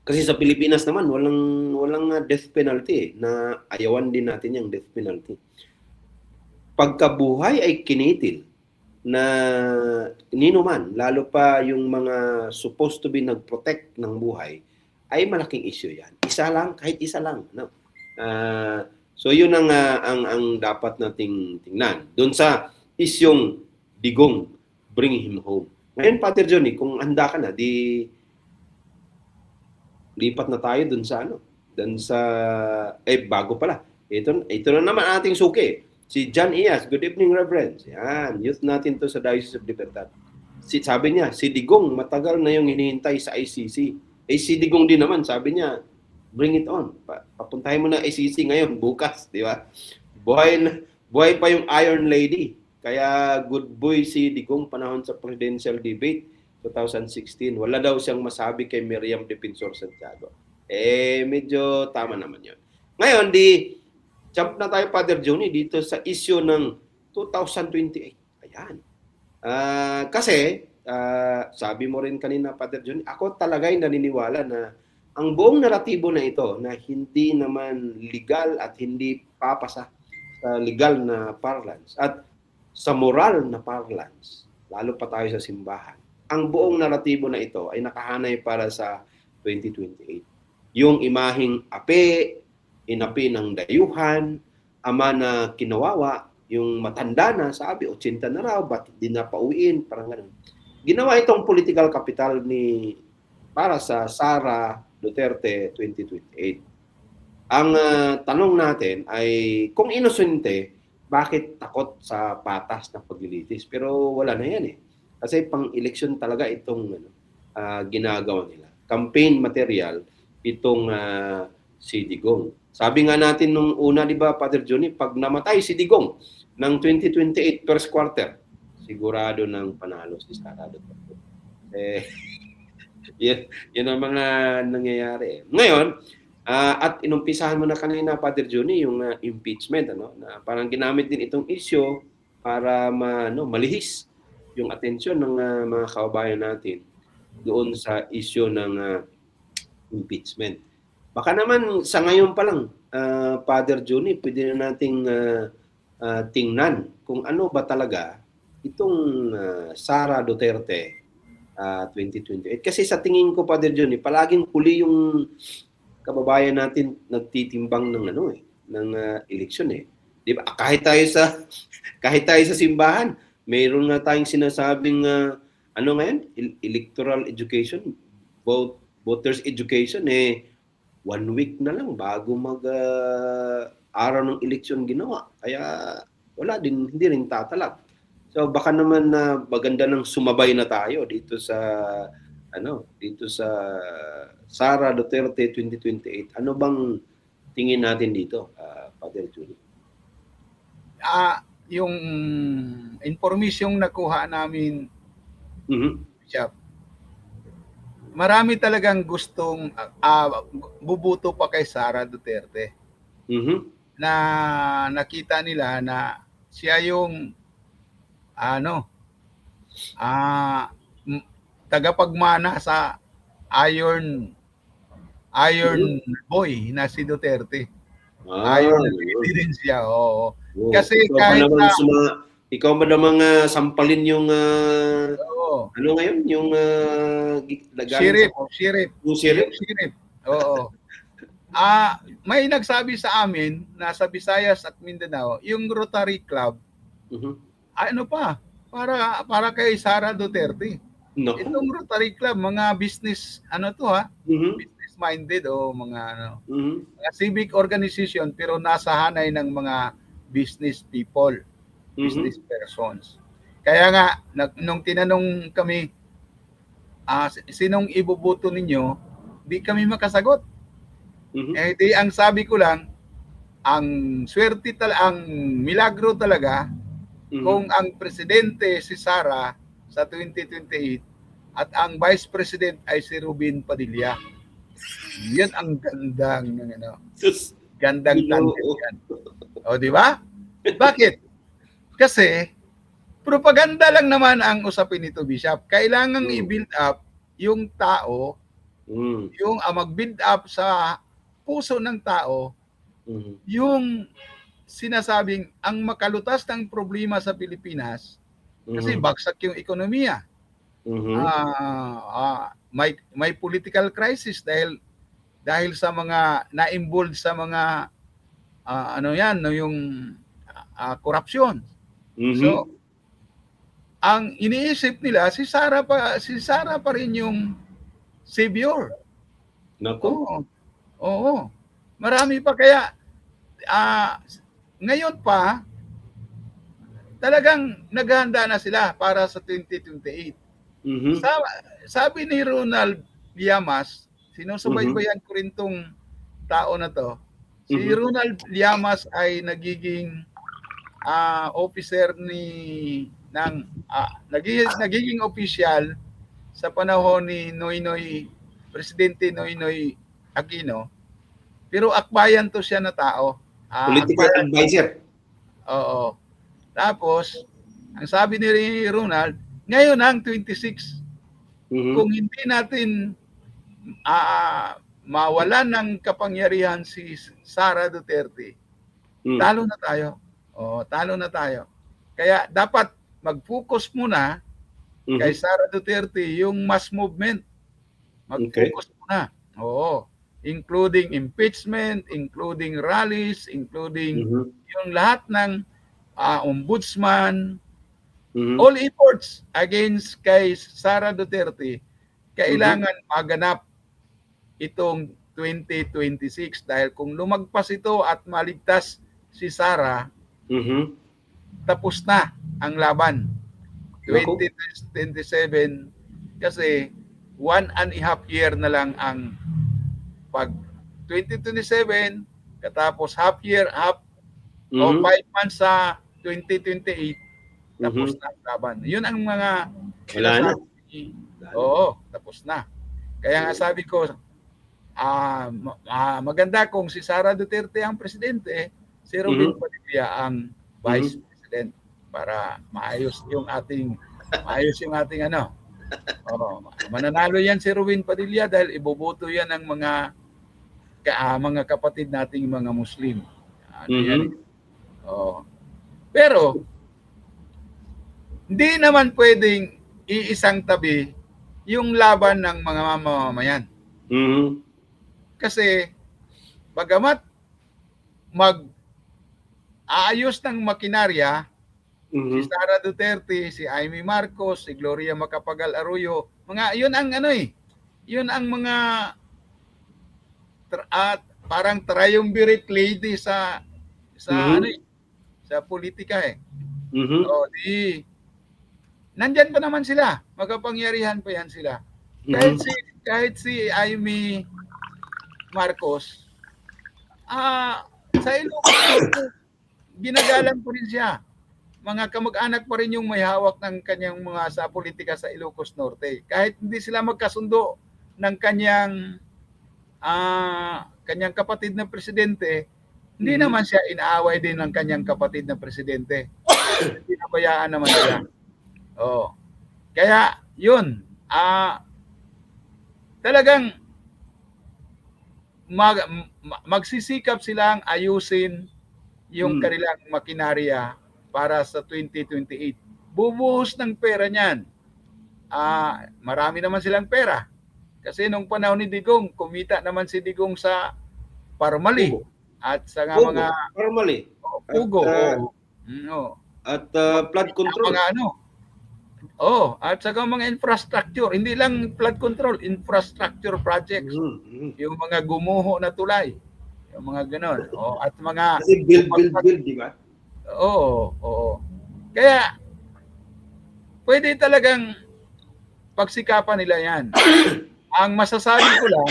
[SPEAKER 2] kasi sa Pilipinas naman walang death penalty na ayawan din natin yung death penalty. Pagkabuhay ay kinitil na nino man, lalo pa yung mga supposed to be nag-protect ng buhay, ay malaking issue yan. Isa lang, kahit isa lang. So yun ang dapat nating tingnan. Doon sa isyong Digong, bring him home. Ngayon, Father Johnny, kung handa ka na, lipat na tayo dun sa dun sa, bago pala. Ito na naman ating suki. Si John Ias. Good evening, Reverend. Yan, youth natin to sa Diocese of Libertad. Sabi niya, si Digong, matagal na yung hinihintay sa ICC. Si Digong din naman, sabi niya, bring it on. Papuntahin mo na ICC ngayon, bukas, di ba? Buhay pa yung Iron Lady. Kaya good boy si Digong panahon sa presidential debate 2016. Wala daw siyang masabi kay Miriam Defensor Santiago. Medyo tama naman yun. Ngayon, jump na tayo, Father Johnny, dito sa issue ng 2028. Ayan. Kasi, sabi mo rin kanina, Father Johnny, ako talaga'y naniniwala na ang buong naratibo na ito na hindi naman legal at hindi papasa sa legal na parlance at sa moral na parlance, lalo pa tayo sa simbahan, ang buong naratibo na ito ay nakahanay para sa 2028. Yung imaheng inapi ng dayuhan, ama na kinawawa, yung matanda na, sabi, 80 na raw, ba't di na pauwiin, parang ganun. Ginawa itong political capital para sa Sara Duterte 2028. Ang tanong natin ay, kung inosente, bakit takot sa patas na paglilitis? Pero wala na yan Kasi pang-eleksyon talaga itong ginagawa nila. Campaign material itong si Digong. Sabi nga natin nung una, di ba, Father Johnny, pag namatay si Digong ng 2028 first quarter, sigurado ng panalo si Sara Duterte. Yan ang mga nangyayari. Ngayon, at inumpisahan mo na kanina, Father Johnny, yung impeachment, na parang ginamit din itong issue para malihis yung atensyon ng mga kababayan natin doon sa issue ng impeachment. Baka naman sa ngayon pa lang, Father Johnny, pwede na nating tingnan kung ano ba talaga itong Sara Duterte 2028. Kasi sa tingin ko, Father Johnny, palaging huli yung kababayan natin nagtitimbang ng ng eleksyon Di ba? Kahit tayo sa simbahan, mayroon nga tayong sinasabing ngayon, electoral education, voters education 1 week na lang bago araw ng eleksyon ginawa. Kaya hindi rin tatalak. So baka naman maganda nang sumabay na tayo dito sa Sara Duterte 2028. Ano bang tingin natin dito, Father Julie?
[SPEAKER 3] Yung informasyong nakuha namin, Bishop, marami talagang gustong bubuto pa kay Sara Duterte. Na nakita nila na siya yung tagapagmana sa Iron Boy na si Duterte. Iron Lady din siya. Oo. Kasi
[SPEAKER 2] ikaw ba namang sampalin yung ngayon? Yung
[SPEAKER 3] Sheriff. Oo. May nagsabi sa amin na sa Visayas at Mindanao, yung Rotary Club, para kay Sara Duterte. No. Itong Rotary Club, mga business, business minded mga civic organization, pero nasa hanay ng mga business people, business persons. Kaya nga, nung tinanong kami, sinong ibubuto ninyo, di kami makasagot. Ang sabi ko lang, ang milagro talaga, kung ang presidente si Sara sa 2028 at ang vice president ay si Robin Padilla. Yan ang gandang tandem yan. O, di ba? Bakit? Kasi propaganda lang naman ang usapin nito, Bishop. Kailangan i-build up yung tao, yung mag-build up sa puso ng tao, yung sinasabing ang makalutas ng problema sa Pilipinas, kasi bagsak yung ekonomiya. May political crisis dahil sa mga na-involved sa mga yung corruption. So ang iniisip nila si Sara pa rin yung savior.
[SPEAKER 2] Nako.
[SPEAKER 3] Oo. Oo. Marami pa kaya ngayon pa talagang naghahanda na sila para sa 2028.
[SPEAKER 2] Mhm.
[SPEAKER 3] Sabi ni Ronald Llamas, sinusubaybayan ko rin tong tao na to. Si Ronald Llamas ay nagiging officer nagiging official sa panahon ni Presidente Noynoy Aquino. Pero akbayan to siya na tao.
[SPEAKER 2] Political advisor.
[SPEAKER 3] Oo. Tapos, ang sabi ni Ronald, ngayon ang 26, kung hindi natin mawalan ng kapangyarihan si Sara Duterte, talo na tayo. Talo na tayo. Kaya dapat mag-focus muna kay Sara Duterte yung mass movement. Mag-focus muna. Oo. Including impeachment, including rallies, including yung lahat ng ombudsman, all efforts against kay Sara Duterte, kailangan maganap itong 2026 dahil kung lumagpas ito at maligtas si Sara, tapos na ang laban. 2027 kasi 1.5 year na lang ang pag 2027 katapos half o 5 months sa 2028 tapos na ang laban. Yun ang mga tapos na. Kaya nga sabi ko maganda kung si Sara Duterte ang presidente, si Robin Padilla ang vice president para maayos yung ating mananalo yan si Robin Padilla dahil iboboto yan ng mga kapatid nating mga Muslim. Pero hindi naman pwedeng iisang tabi yung laban ng mga mamamayan. Kasi bagamat mag-aayos ng makinarya, si Sara Duterte, si Amy Marcos, si Gloria Macapagal Arroyo, yun ang yun ang mga parang triumvirate lady sa politika nandyan pa naman sila, magapangyarihan pa yan sila. Kahit si Amy Marcos, sa Ilocos, ginagalang po rin siya. Mga kamag-anak pa rin yung may hawak ng kanyang mga sa politika sa Ilocos Norte. Kahit hindi sila magkasundo ng kanyang kapatid na presidente, hindi naman siya inaaway din ng kanyang kapatid na presidente. Pinabayaan naman siya. Kaya yun, talagang magsisikap silang ayusin yung kanilang makinarya para sa 2028. Bubuhos ng pera niyan. Marami naman silang pera. Kasi nung panahon ni Digong, kumita naman si Digong sa Parmali at sa mga
[SPEAKER 2] Parmali.
[SPEAKER 3] Pugo.
[SPEAKER 2] At flood control.
[SPEAKER 3] At saka mga infrastructure, hindi lang flood control, infrastructure projects. Yung mga gumuho na tulay. Yung mga ganon. At mga
[SPEAKER 2] kasi build, di ba?
[SPEAKER 3] Kaya pwede talagang pagsikapan nila yan. Ang masasabi ko lang,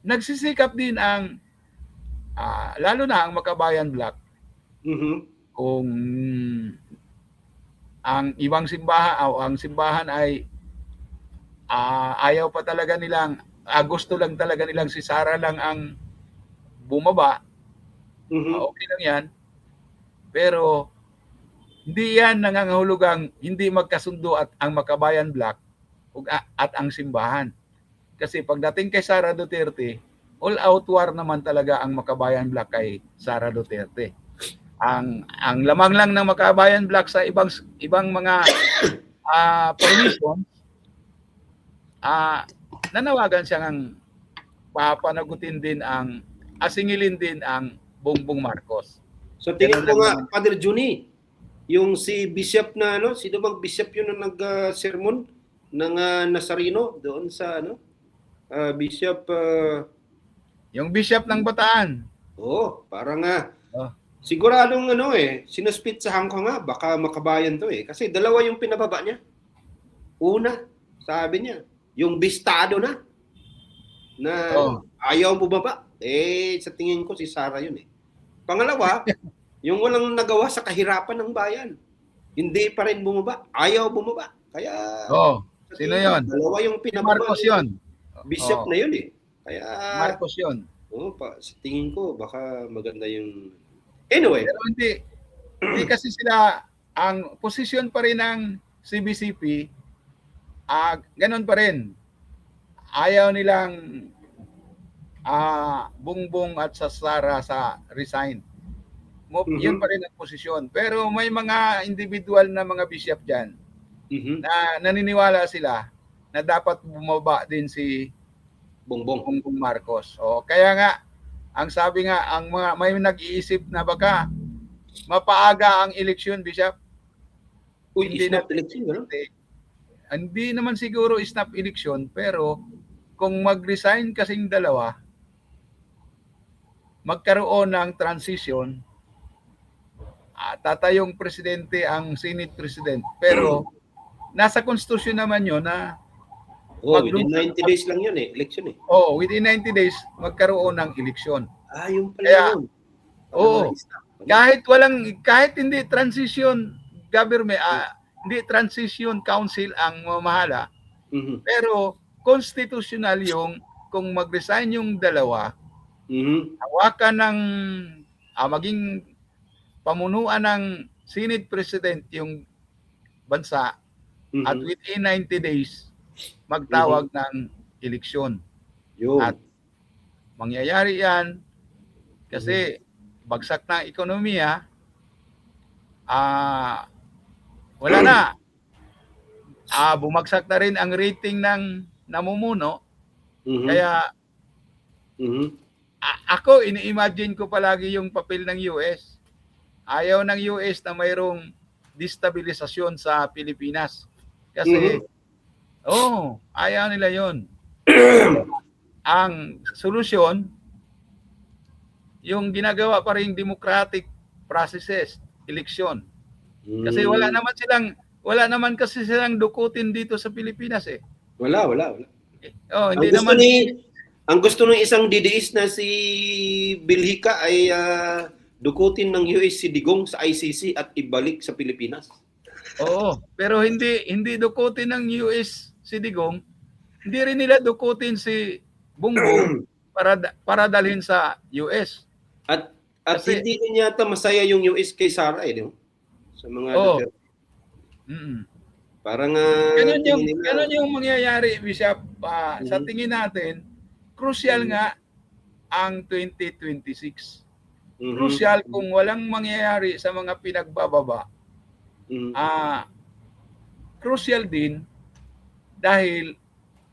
[SPEAKER 3] nagsisikap din ang lalo na ang Makabayan Bloc. Kung ang ibang simbahan o ang simbahan ay ayaw pa talaga nilang gusto lang talaga nilang si Sara lang ang bumaba, okay lang yan. Pero hindi yan nangangahulugang hindi magkasundo at ang Makabayan Bloc at ang simbahan. Kasi pagdating kay Sara Duterte, all-out war naman talaga ang Makabayan Bloc kay Sara Duterte. Ang lamang lang ng Makabayan Bloc sa ibang mga permissions, nanawagan siyang papanagutin din asingilin din ang Bongbong Marcos.
[SPEAKER 2] So tingin ko nga, Father Juni, yung si Bishop na sino bang Bishop yun na nag-sermon? ng Nazareno doon sa Bishop
[SPEAKER 3] Yung bishop ng Bataan.
[SPEAKER 2] parang
[SPEAKER 3] Oh.
[SPEAKER 2] siguradong sinuspit sa Hong Kong baka makabayan to kasi dalawa yung pinababa niya. Una, sabi niya, yung bistado na ayaw bumaba. Sa tingin ko si Sara yun Pangalawa, yung walang nagawa sa kahirapan ng bayan. Hindi pa rin bumaba. Ayaw bumaba. Kaya
[SPEAKER 3] sino yun?
[SPEAKER 2] Dalawa yung pinababa.
[SPEAKER 3] Marcos yun.
[SPEAKER 2] Bishop na yun Kaya
[SPEAKER 3] Marcos yun.
[SPEAKER 2] Sa tingin ko baka maganda yung anyway.
[SPEAKER 3] Pero hindi kasi sila, ang posisyon pa rin ng CBCP, ganun pa rin. Ayaw nilang Bongbong at sa Sara sa resign. Yun pa rin ang posisyon. Pero may mga individual na mga bishop dyan na naniniwala sila na dapat bumaba din si Bongbong Marcos. Kaya nga, ang sabi nga, may nag-iisip na baka mapaaga ang eleksyon, Bishop.
[SPEAKER 2] Snap election,
[SPEAKER 3] Hindi naman siguro snap election, pero kung mag-resign kasing dalawa, magkaroon ng transition, tatayong presidente ang Senate President. Pero nasa konstitusyon naman yun na
[SPEAKER 2] within 90 days lang yun election
[SPEAKER 3] within 90 days magkaroon ng eleksyon.
[SPEAKER 2] Yung pala yun.
[SPEAKER 3] Kahit hindi transition government, hindi transition council ang mamahala, pero constitutional yung kung mag-resign yung dalawa, hawakan ng maging pamunuan ng Senate President yung bansa at within 90 days magtawag ng eleksyon. At mangyayari yan kasi bagsak na ekonomiya, wala na. Bumagsak na rin ang rating ng namumuno. Kaya ako, ini-imagine ko palagi yung papel ng US. Ayaw ng US na mayroong destabilisasyon sa Pilipinas. Kasi, ayaw nila yon. Ang solusyon, yung ginagawa pa rin democratic processes, eleksyon. Kasi wala naman kasi silang dukutin dito sa Pilipinas
[SPEAKER 2] Wala.
[SPEAKER 3] Hindi
[SPEAKER 2] Ang gusto ng isang DDS na si Bilhika ay dukutin ng US si Digong sa ICC at ibalik sa Pilipinas.
[SPEAKER 3] Pero hindi dukutin ng US si Digong, hindi rin nila dukutin si Bongbong para dalhin sa US.
[SPEAKER 2] At kasi, hindi rin yata masaya yung US kay Sara sa mga parang
[SPEAKER 3] ganun yung mangyayari, Bishop. Sa tingin natin, crucial nga ang 2026. Crucial kung walang mangyayari sa mga pinagbababa. Crucial din dahil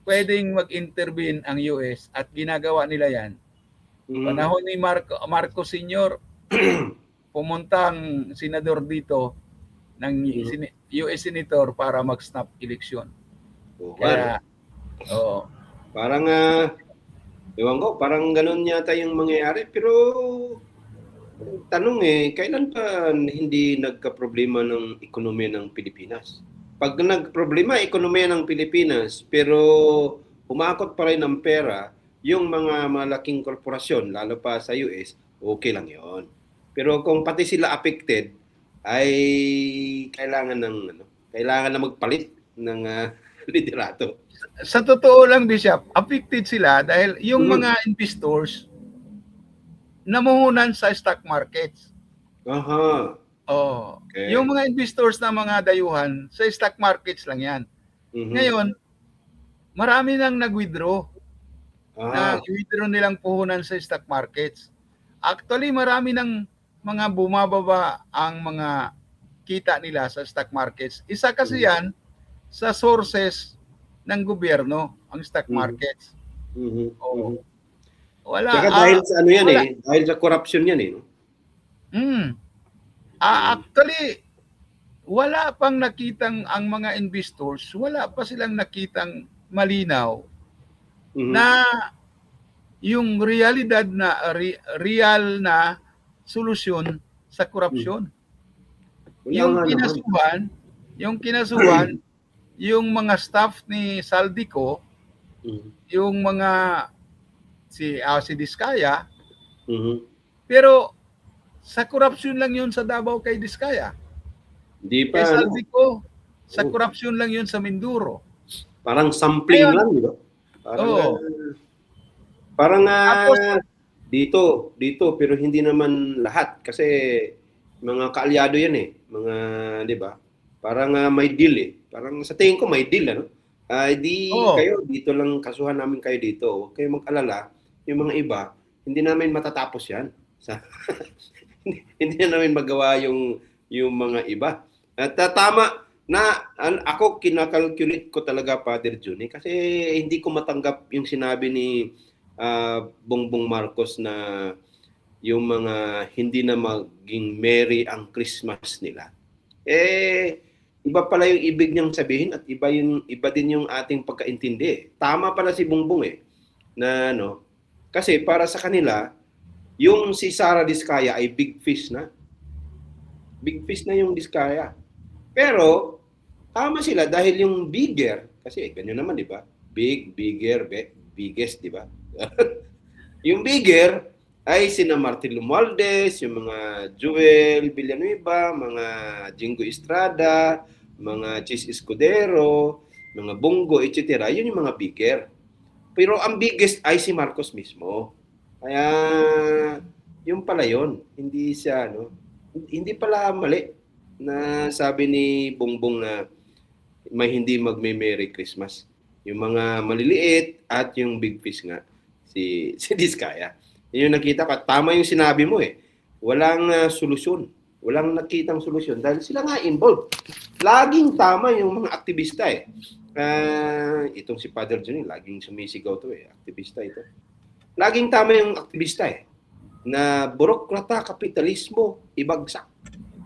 [SPEAKER 3] pwedeng mag-intervene ang US at ginagawa nila yan. Panahon ni Marcos Sr., pumuntang senador dito ng US Senator para mag-snap election. Kaya,
[SPEAKER 2] parang ewan ko, parang ganun yata yung mangyayari. Pero tanong kailan pa hindi nagka-problema ng ekonomiya ng Pilipinas? Pag nagproblema ekonomiya ng Pilipinas, pero umakot pa rin ang pera, yung mga malaking korporasyon, lalo pa sa US, okay lang yon. Pero kung pati sila affected, ay kailangan na magpalit ng liderato.
[SPEAKER 3] Sa totoo lang, Bishop, affected sila dahil yung mga investors namuhunan sa stock markets. Okay. Yung mga investors na mga dayuhan, sa stock markets lang yan. Ngayon, marami nang nag-withdraw. Na-withdraw nilang puhunan sa stock markets. Actually, marami ng mga bumababa ang mga kita nila sa stock markets. Isa kasi yan sa sources ng gobyerno, ang stock markets. Wala.
[SPEAKER 2] Tsaka dahil sa dahil sa corruption yan
[SPEAKER 3] Actually, wala pang nakitang ang mga investors, wala pa silang nakitang malinaw na yung realidad na real na solusyon sa korupsyon.
[SPEAKER 2] Wala
[SPEAKER 3] Yung
[SPEAKER 2] nga naman.
[SPEAKER 3] kinasuhan, yung mga staff ni Saldico, yung mga si Diskaya, pero sa korupsyon lang yun sa Davao kay Diskaya.
[SPEAKER 2] Hindi
[SPEAKER 3] Kay
[SPEAKER 2] pa,
[SPEAKER 3] Saldico, sa korupsyon lang yun sa Mindoro.
[SPEAKER 2] parang sampling
[SPEAKER 3] Ngayon,
[SPEAKER 2] lang, di ba? Parang,
[SPEAKER 3] oo.
[SPEAKER 2] parang
[SPEAKER 3] Tapos,
[SPEAKER 2] dito, pero hindi naman lahat. Kasi mga kaalyado yan eh. Mga, di ba? Parang may deal eh. Parang sa tingin ko may deal, ano? Kayo, dito lang kasuhan namin kayo dito. Huwag kayong mag-alala. Yung mga iba, hindi namin matatapos yan. Hindi na namin magawa yung mga iba. At tama na ako kinakalculate ko talaga, Father Juni, kasi hindi ko matanggap yung sinabi ni Bongbong Marcos na yung mga hindi na maging merry ang Christmas nila. Iba pala yung ibig niyang sabihin at iba din yung ating pagkaintindi. Tama pala si Bongbong na kasi para sa kanila yung si Sara Diskaya ay big fish na. Big fish na yung Diskaya. Pero tama sila dahil yung bigger, kasi ganyan naman, di ba? Big, bigger, biggest, di ba? Yung bigger ay sina Martin Romualdez, yung mga Joel Villanueva, mga Jingo Estrada, mga Chis Escudero, mga Bongo, etc. Yun yung mga bigger. Pero ang biggest ay si Marcos mismo. Kaya yung pala yun. Hindi siya, hindi pala mali na sabi ni Bongbong na may hindi magme-Merry Christmas. Yung mga maliliit at yung big fish nga, si Diskaya. Yun yung nakita ko. Tama yung sinabi mo eh. Walang solusyon. Walang nakitang solusyon dahil sila nga involved. Laging tama yung mga aktivista eh. Itong si Father Johnny, laging sumisigaw to eh. Aktivista ito. Laging tama yung aktivista eh. Na burokrata, kapitalismo, ibagsak.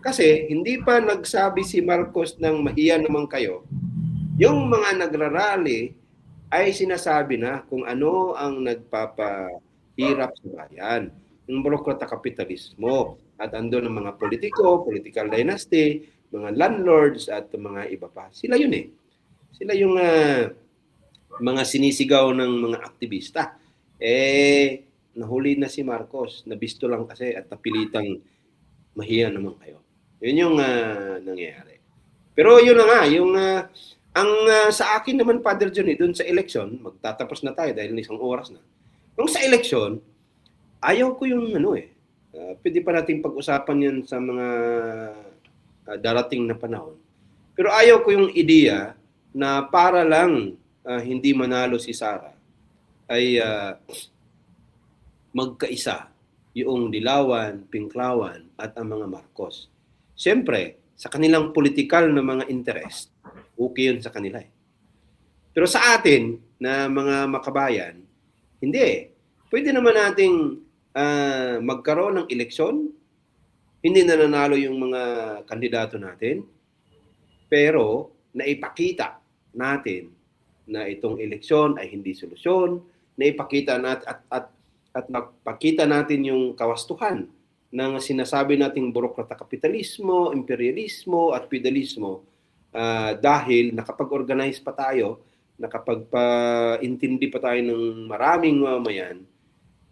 [SPEAKER 2] Kasi hindi pa nagsabi si Marcos ng mahiya naman kayo. Yung mga nagrarally ay sinasabi na kung ano ang nagpapahirap sa bayan. Yung burokrata, kapitalismo. At andun ang mga politiko, political dynasty, mga landlords at mga iba pa. Sila yun eh. Sila yung mga sinisigaw ng mga aktivista. Nahuli na si Marcos. Nabisto lang kasi at napilitang mahiya naman kayo. Yun yung nangyayari. Pero yun na nga, yung sa akin naman, Father Johnny, dun sa election, magtatapos na tayo dahil isang oras na. Yung sa election, ayaw ko yung pwede pa natin pag-usapan yan sa mga darating na panahon. Pero ayaw ko yung ideya na para lang hindi manalo si Sara ay magkaisa yung Dilawan, Pinklawan at ang mga Marcos. Siyempre, sa kanilang politikal na mga interest, okay yun sa kanila eh. Pero sa atin na mga makabayan, hindi eh. Pwede naman nating magkaroon ng eleksyon, hindi na nanalo yung mga kandidato natin, pero naipakita natin na itong eleksyon ay hindi solusyon, naipakita natin at magpakita natin yung kawastuhan ng sinasabi nating burokrata kapitalismo, imperialismo at feudalismo dahil nakapag-organize pa tayo, nakapagpa-intindi pa tayo ng maraming mamamayan.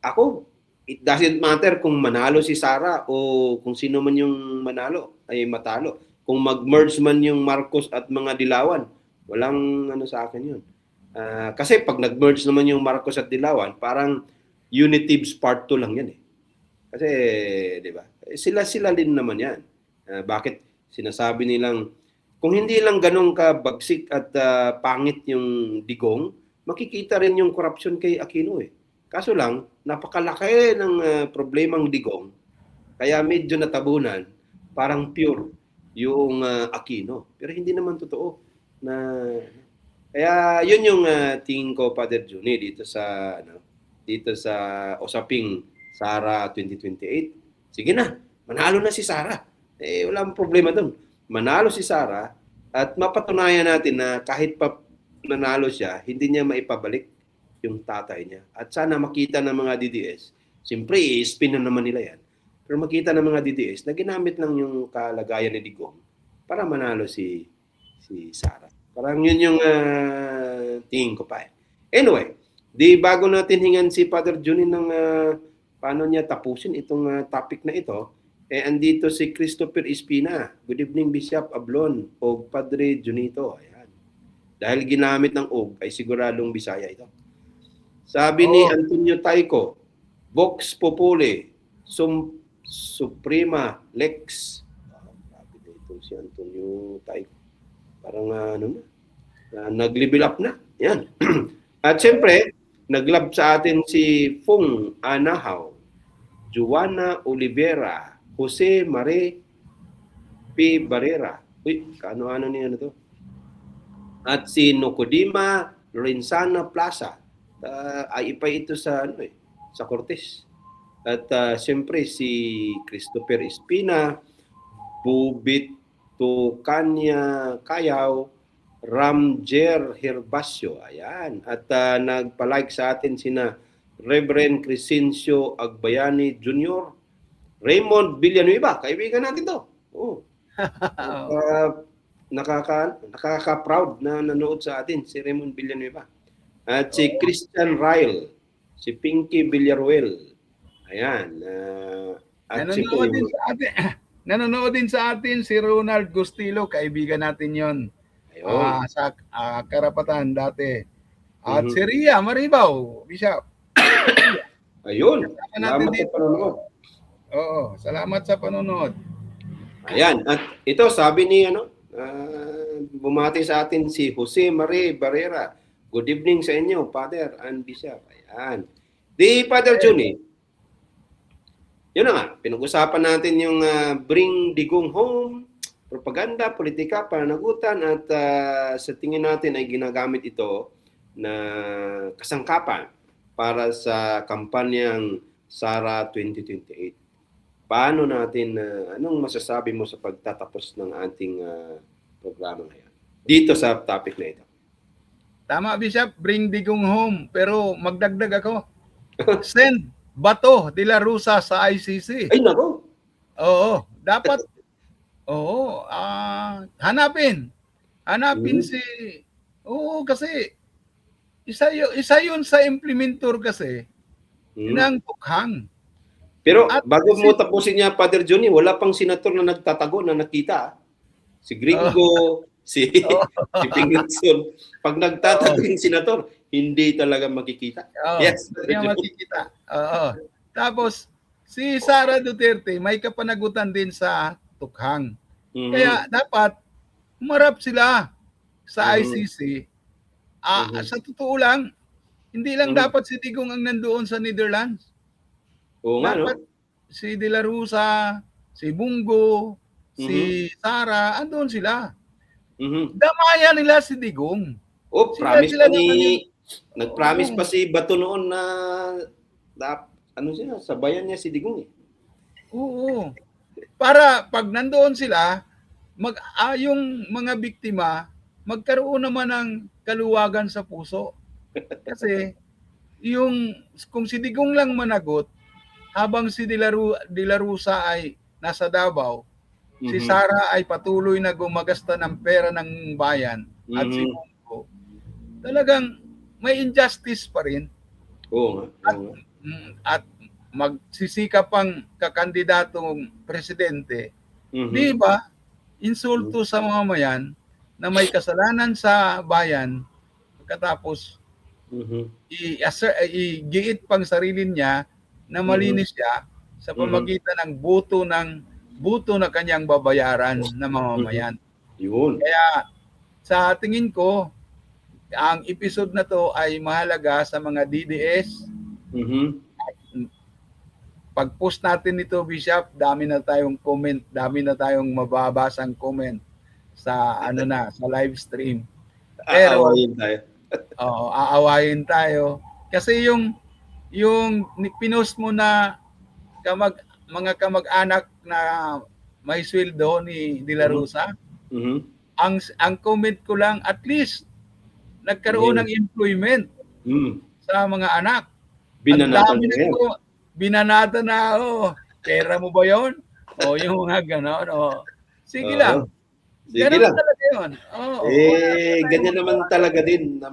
[SPEAKER 2] Ako, it doesn't matter kung manalo si Sara o kung sino man yung manalo ay matalo. Kung mag-merge man yung Marcos at mga Dilawan, walang sa akin yun. Kasi pag nag-merge naman yung Marcos at Dilawan, parang Unitives Part 2 lang yan eh. Kasi, di ba? Sila din naman yan. Bakit sinasabi nilang, kung hindi lang ganun ka bagsik at pangit yung Digong, makikita rin yung corruption kay Aquino eh. Kaso lang, napakalaki ng problemang Digong, kaya medyo natabunan, parang pure yung Aquino. Pero hindi naman totoo. Kaya yun yung tingin ko, Father Juni, dito sa usaping Sara 2028. Sige na, manalo na si Sara. Walang problema doon. manalo si Sara at mapatunayan natin na kahit pa nanalo siya, hindi niya maipabalik yung tatay niya. At sana makita ng mga DDS, siyempre i-spin na naman nila yan, pero makita ng mga DDS na ginamit lang yung kalagayan ni Digong para manalo si Sara. Parang yun yung tingin ko pa. Anyway, di bago natin hingan si Father Juni ng paano niya tapusin itong topic na ito, andito si Christopher Espina. Good evening, Bishop Ablon o Padre Junito. Ayan. Dahil ginamit ng og, ay siguradong Bisaya ito. Sabi ni Antonio Taico, Vox Populi, Suprema Lex. Sabi dito si Antonio Taico. Parang nag-level up na. Yan. At siyempre, nag-love sa atin si Fung Anahaw, Juana Olivera, Jose Mare P. Barrera. Uy, kaano-ano niya na to? At si Nocodima Lorenzana Plaza. Ay ipa ito sa sa Cortez. At siyempre si Christopher Espina, Bubit Tukanya Kayaw, Ramjer Herbacio. Ayan. At nagpa-like sa atin sina Reverend Crescencio Agbayani Jr., Raymond Villanueva. Kaibigan natin to. Oh. Nakaka-proud na nanood sa atin si Raymond Villanueva. At si Christian Ryle, si Pinky Villaruel. Ayan. At
[SPEAKER 3] nanonood din sa atin si Ronald Gustilo, kaibigan natin yon. Sa Karapatan dati. At si Ria Maribaw, Bishop.
[SPEAKER 2] Ayun. Salamat sa panonood.
[SPEAKER 3] Oo, salamat sa panonood.
[SPEAKER 2] Ayan. At ito, sabi ni bumati sa atin si Jose Mare Barrera. Good evening sa inyo, Father and Bishop. Ayan. Di Father Juni, yun na nga, pinag-usapan natin yung bring Digong home, propaganda, politika, pananagutan, at sa tingin natin ay ginagamit ito na kasangkapan para sa kampanyang Sara 2028. Paano natin, anong masasabi mo sa pagtatapos ng ating programa ngayon? Dito sa topic na ito.
[SPEAKER 3] Tama, Bishop, bring Digong home. Pero magdagdag ako. Send Bato de la Rosa sa ICC.
[SPEAKER 2] Ay, nako.
[SPEAKER 3] Oo, dapat hanapin si kasi isa yun sa implementor kasi ng tukhang.
[SPEAKER 2] Pero bago mo tapusin niya, Father Johnny, wala pang senator na nagtatago na nakita. Si Gringo, si Pingleson. Pag nagtatago yung senator, hindi talaga makikita.
[SPEAKER 3] Yes, hindi makikita. Tapos, si Sara Duterte, may kapanagutan din sa tukhang. Kaya dapat, humarap sila sa ICC. Sa totoo lang, hindi lang dapat si Digong ang nandoon sa Netherlands.
[SPEAKER 2] Oo nga, no?
[SPEAKER 3] Si De La Rosa, si Bungo, si Sara, andun sila. Damayan nila si Digong.
[SPEAKER 2] Promise pa nag-promise pa si Bato noon na sabayan niya si Digong eh.
[SPEAKER 3] Oo. Para pag nandoon sila, yung mga biktima, magkaroon naman ng kaluwagan sa puso. Kasi kung si Digong lang managot, habang si De La Rosa ay nasa Davao, si Sara ay patuloy na gumagasta ng pera ng bayan at si Bungo, talagang may injustice pa rin.
[SPEAKER 2] Oo.
[SPEAKER 3] At magsisikap pang kakandidatong presidente, di ba? Insulto sa mga mayan na may kasalanan sa bayan, pagkatapos igiit pang sarili niya na malinis siya sa pamagitan ng buto na kanyang babayaran na mamamayan.
[SPEAKER 2] Yun.
[SPEAKER 3] Kaya sa tingin ko, ang episode na to ay mahalaga sa mga DDS. Pag-post natin ito, Bishop, dami na tayong comment, dami na tayong mababasang comment sa sa live stream. Pero
[SPEAKER 2] aawayin tayo.
[SPEAKER 3] Aawayin tayo. Kasi yung pinost mo na mga kamag-anak na may sweldo ni De La Rosa.
[SPEAKER 2] Mhm.
[SPEAKER 3] Ang comment ko lang, at least nagkaroon ng employment
[SPEAKER 2] Mm.
[SPEAKER 3] sa mga anak. Ang
[SPEAKER 2] Binanatan
[SPEAKER 3] dami
[SPEAKER 2] mo ngayon.
[SPEAKER 3] nito, binanata na, pera mo ba yon? Yung mga ganon. Sige
[SPEAKER 2] Oo.
[SPEAKER 3] lang.
[SPEAKER 2] Sige
[SPEAKER 3] Ganon
[SPEAKER 2] lang.
[SPEAKER 3] talaga yun.
[SPEAKER 2] Ganyan naman talaga din na,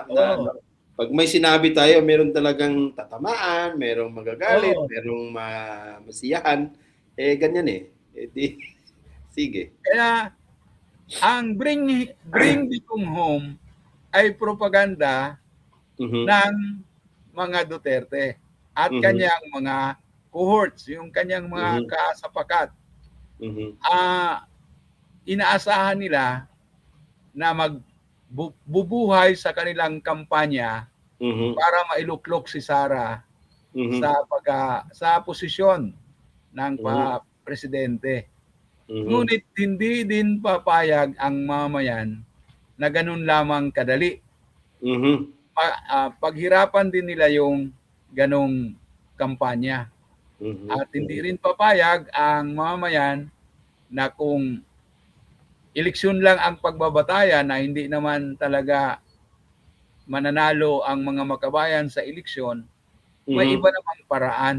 [SPEAKER 2] ano, pag may sinabi tayo, meron talagang tatamaan, merong magagalit, merong masiyahan. Ganyan eh. Di, sige.
[SPEAKER 3] Kaya, ang Bring Digong Home ay propaganda ng mga Duterte at kanyang mga cohorts, yung kanyang mga kasapakat. Inaasahan nila na magbubuhay sa kanilang kampanya para mailuklok si Sara sa posisyon ng presidente. Ngunit hindi din papayag ang mamayan na ganun lamang kadali. Paghirapan din nila yung ganong kampanya. At hindi rin papayag ang mamayan na kung eleksyon lang ang pagbabatayan na hindi naman talaga mananalo ang mga makabayan sa eleksyon, may iba namang paraan.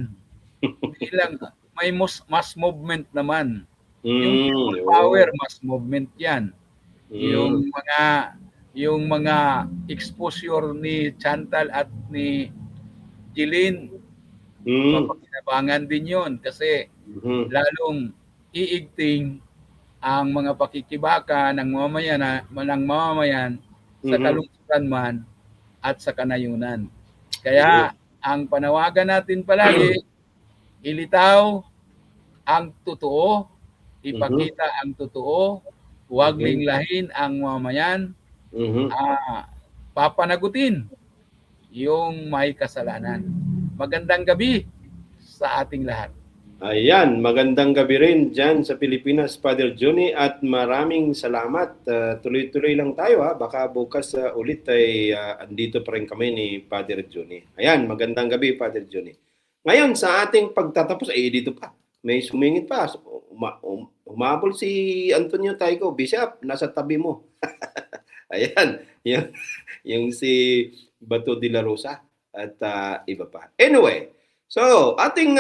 [SPEAKER 3] Hindi lang, may mass movement naman. Yung people power, mass movement yan. Yung mga exposure ni Chantal at ni Jeline, mapakinabangan din yun kasi lalong iigting ang mga pakikibaka ng mamamayan sa kalungkutan man at sa kanayunan. Kaya ang panawagan natin palagi, ilitaw ang totoo, ipakita ang totoo, huwag linglahin ang mamamayan, papanagutin yung may kasalanan. Magandang gabi sa ating lahat.
[SPEAKER 2] Ayan, magandang gabi rin dyan sa Pilipinas, Father Johnny, at maraming salamat. Tuloy-tuloy lang tayo ha. Baka bukas ulit ay andito pa rin kami ni Father Johnny. Ayan, magandang gabi, Father Johnny. Ngayon, sa ating pagtatapos, dito pa. May sumingit pa. Umabol si Antonio Taico. Bishop, nasa tabi mo. Ayan, yung si Bato de la Rosa at iba pa. Anyway, so ating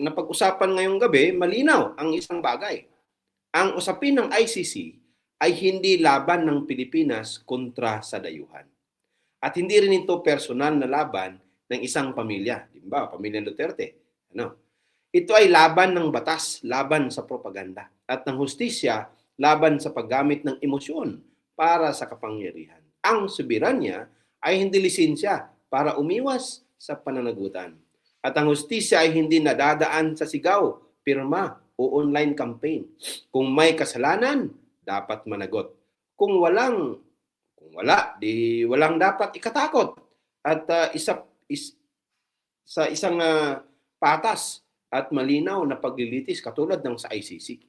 [SPEAKER 2] napag-usapan ngayong gabi, malinaw ang isang bagay. Ang usapin ng ICC ay hindi laban ng Pilipinas kontra sa dayuhan. At hindi rin ito personal na laban ng isang pamilya. Di ba? Pamilya Duterte. Ito ay laban ng batas, laban sa propaganda. At ng hustisya, laban sa paggamit ng emosyon para sa kapangyarihan. Ang soberanya ay hindi lisensya para umiwas sa pananagutan. At ang hustisya ay hindi nadadaan sa sigaw, pirma o online campaign. Kung may kasalanan, dapat managot. Kung walang dapat ikatakot. At sa isang patas at malinaw na paglilitis katulad ng sa ICC.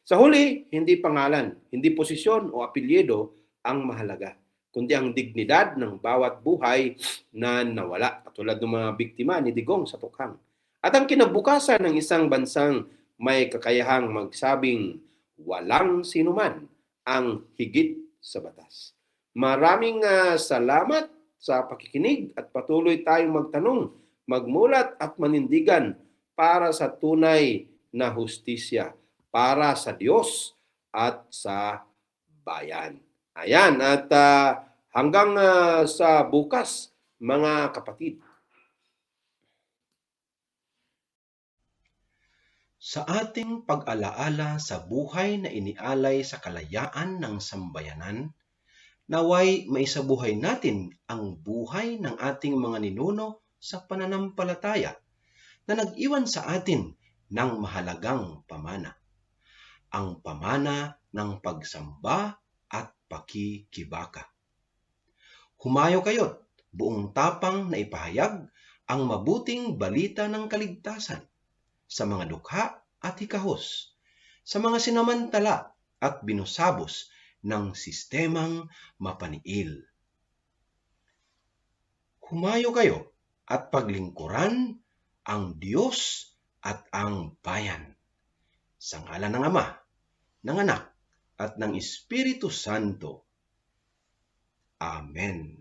[SPEAKER 2] Sa huli, hindi pangalan, hindi posisyon o apelyido ang mahalaga, kundi ang dignidad ng bawat buhay na nawala, katulad ng mga biktima ni Digong sa Tukhang. At ang kinabukasan ng isang bansang may kakayahang magsabing walang sinuman ang higit sa batas. Maraming salamat sa pakikinig at patuloy tayong magtanong, magmulat at manindigan para sa tunay na hustisya, para sa Diyos at sa bayan. Ayan, at hanggang sa bukas, mga kapatid.
[SPEAKER 4] Sa ating pag-alaala sa buhay na inialay sa kalayaan ng sambayanan, naway maisabuhay natin ang buhay ng ating mga ninuno sa pananampalataya na nag-iwan sa atin ng mahalagang pamana. Ang pamana ng pagsamba at pakikibaka. Humayo kayo't buong tapang na ipahayag ang mabuting balita ng kaligtasan sa mga dukha at hikahos, sa mga sinamantala at binusabos ng sistemang mapaniil. Humayo kayo at paglingkuran ang Diyos at ang bayan. Sa ngalan ng Ama, ng Anak, at ng Espiritu Santo. Amen.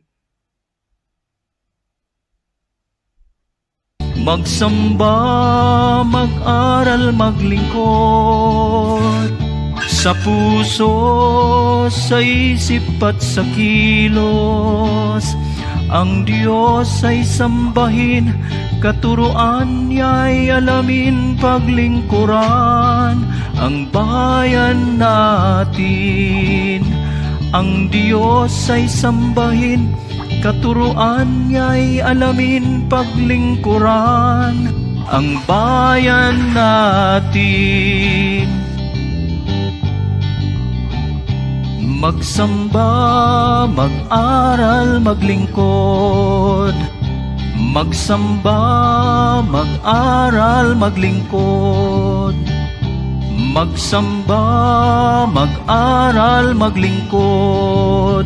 [SPEAKER 1] Magsamba, mag-aral, maglingkod, sa puso, sa isip at sa kilos. Ang Diyos ay sambahin, katuruan niya'y alamin, paglingkuran ang bayan natin. Ang Diyos ay sambahin, katuruan niya'y alamin, paglingkuran ang bayan natin. Magsamba, mag-aral, maglingkod. Magsamba, mag-aral, maglingkod. Magsamba, mag-aral, maglingkod.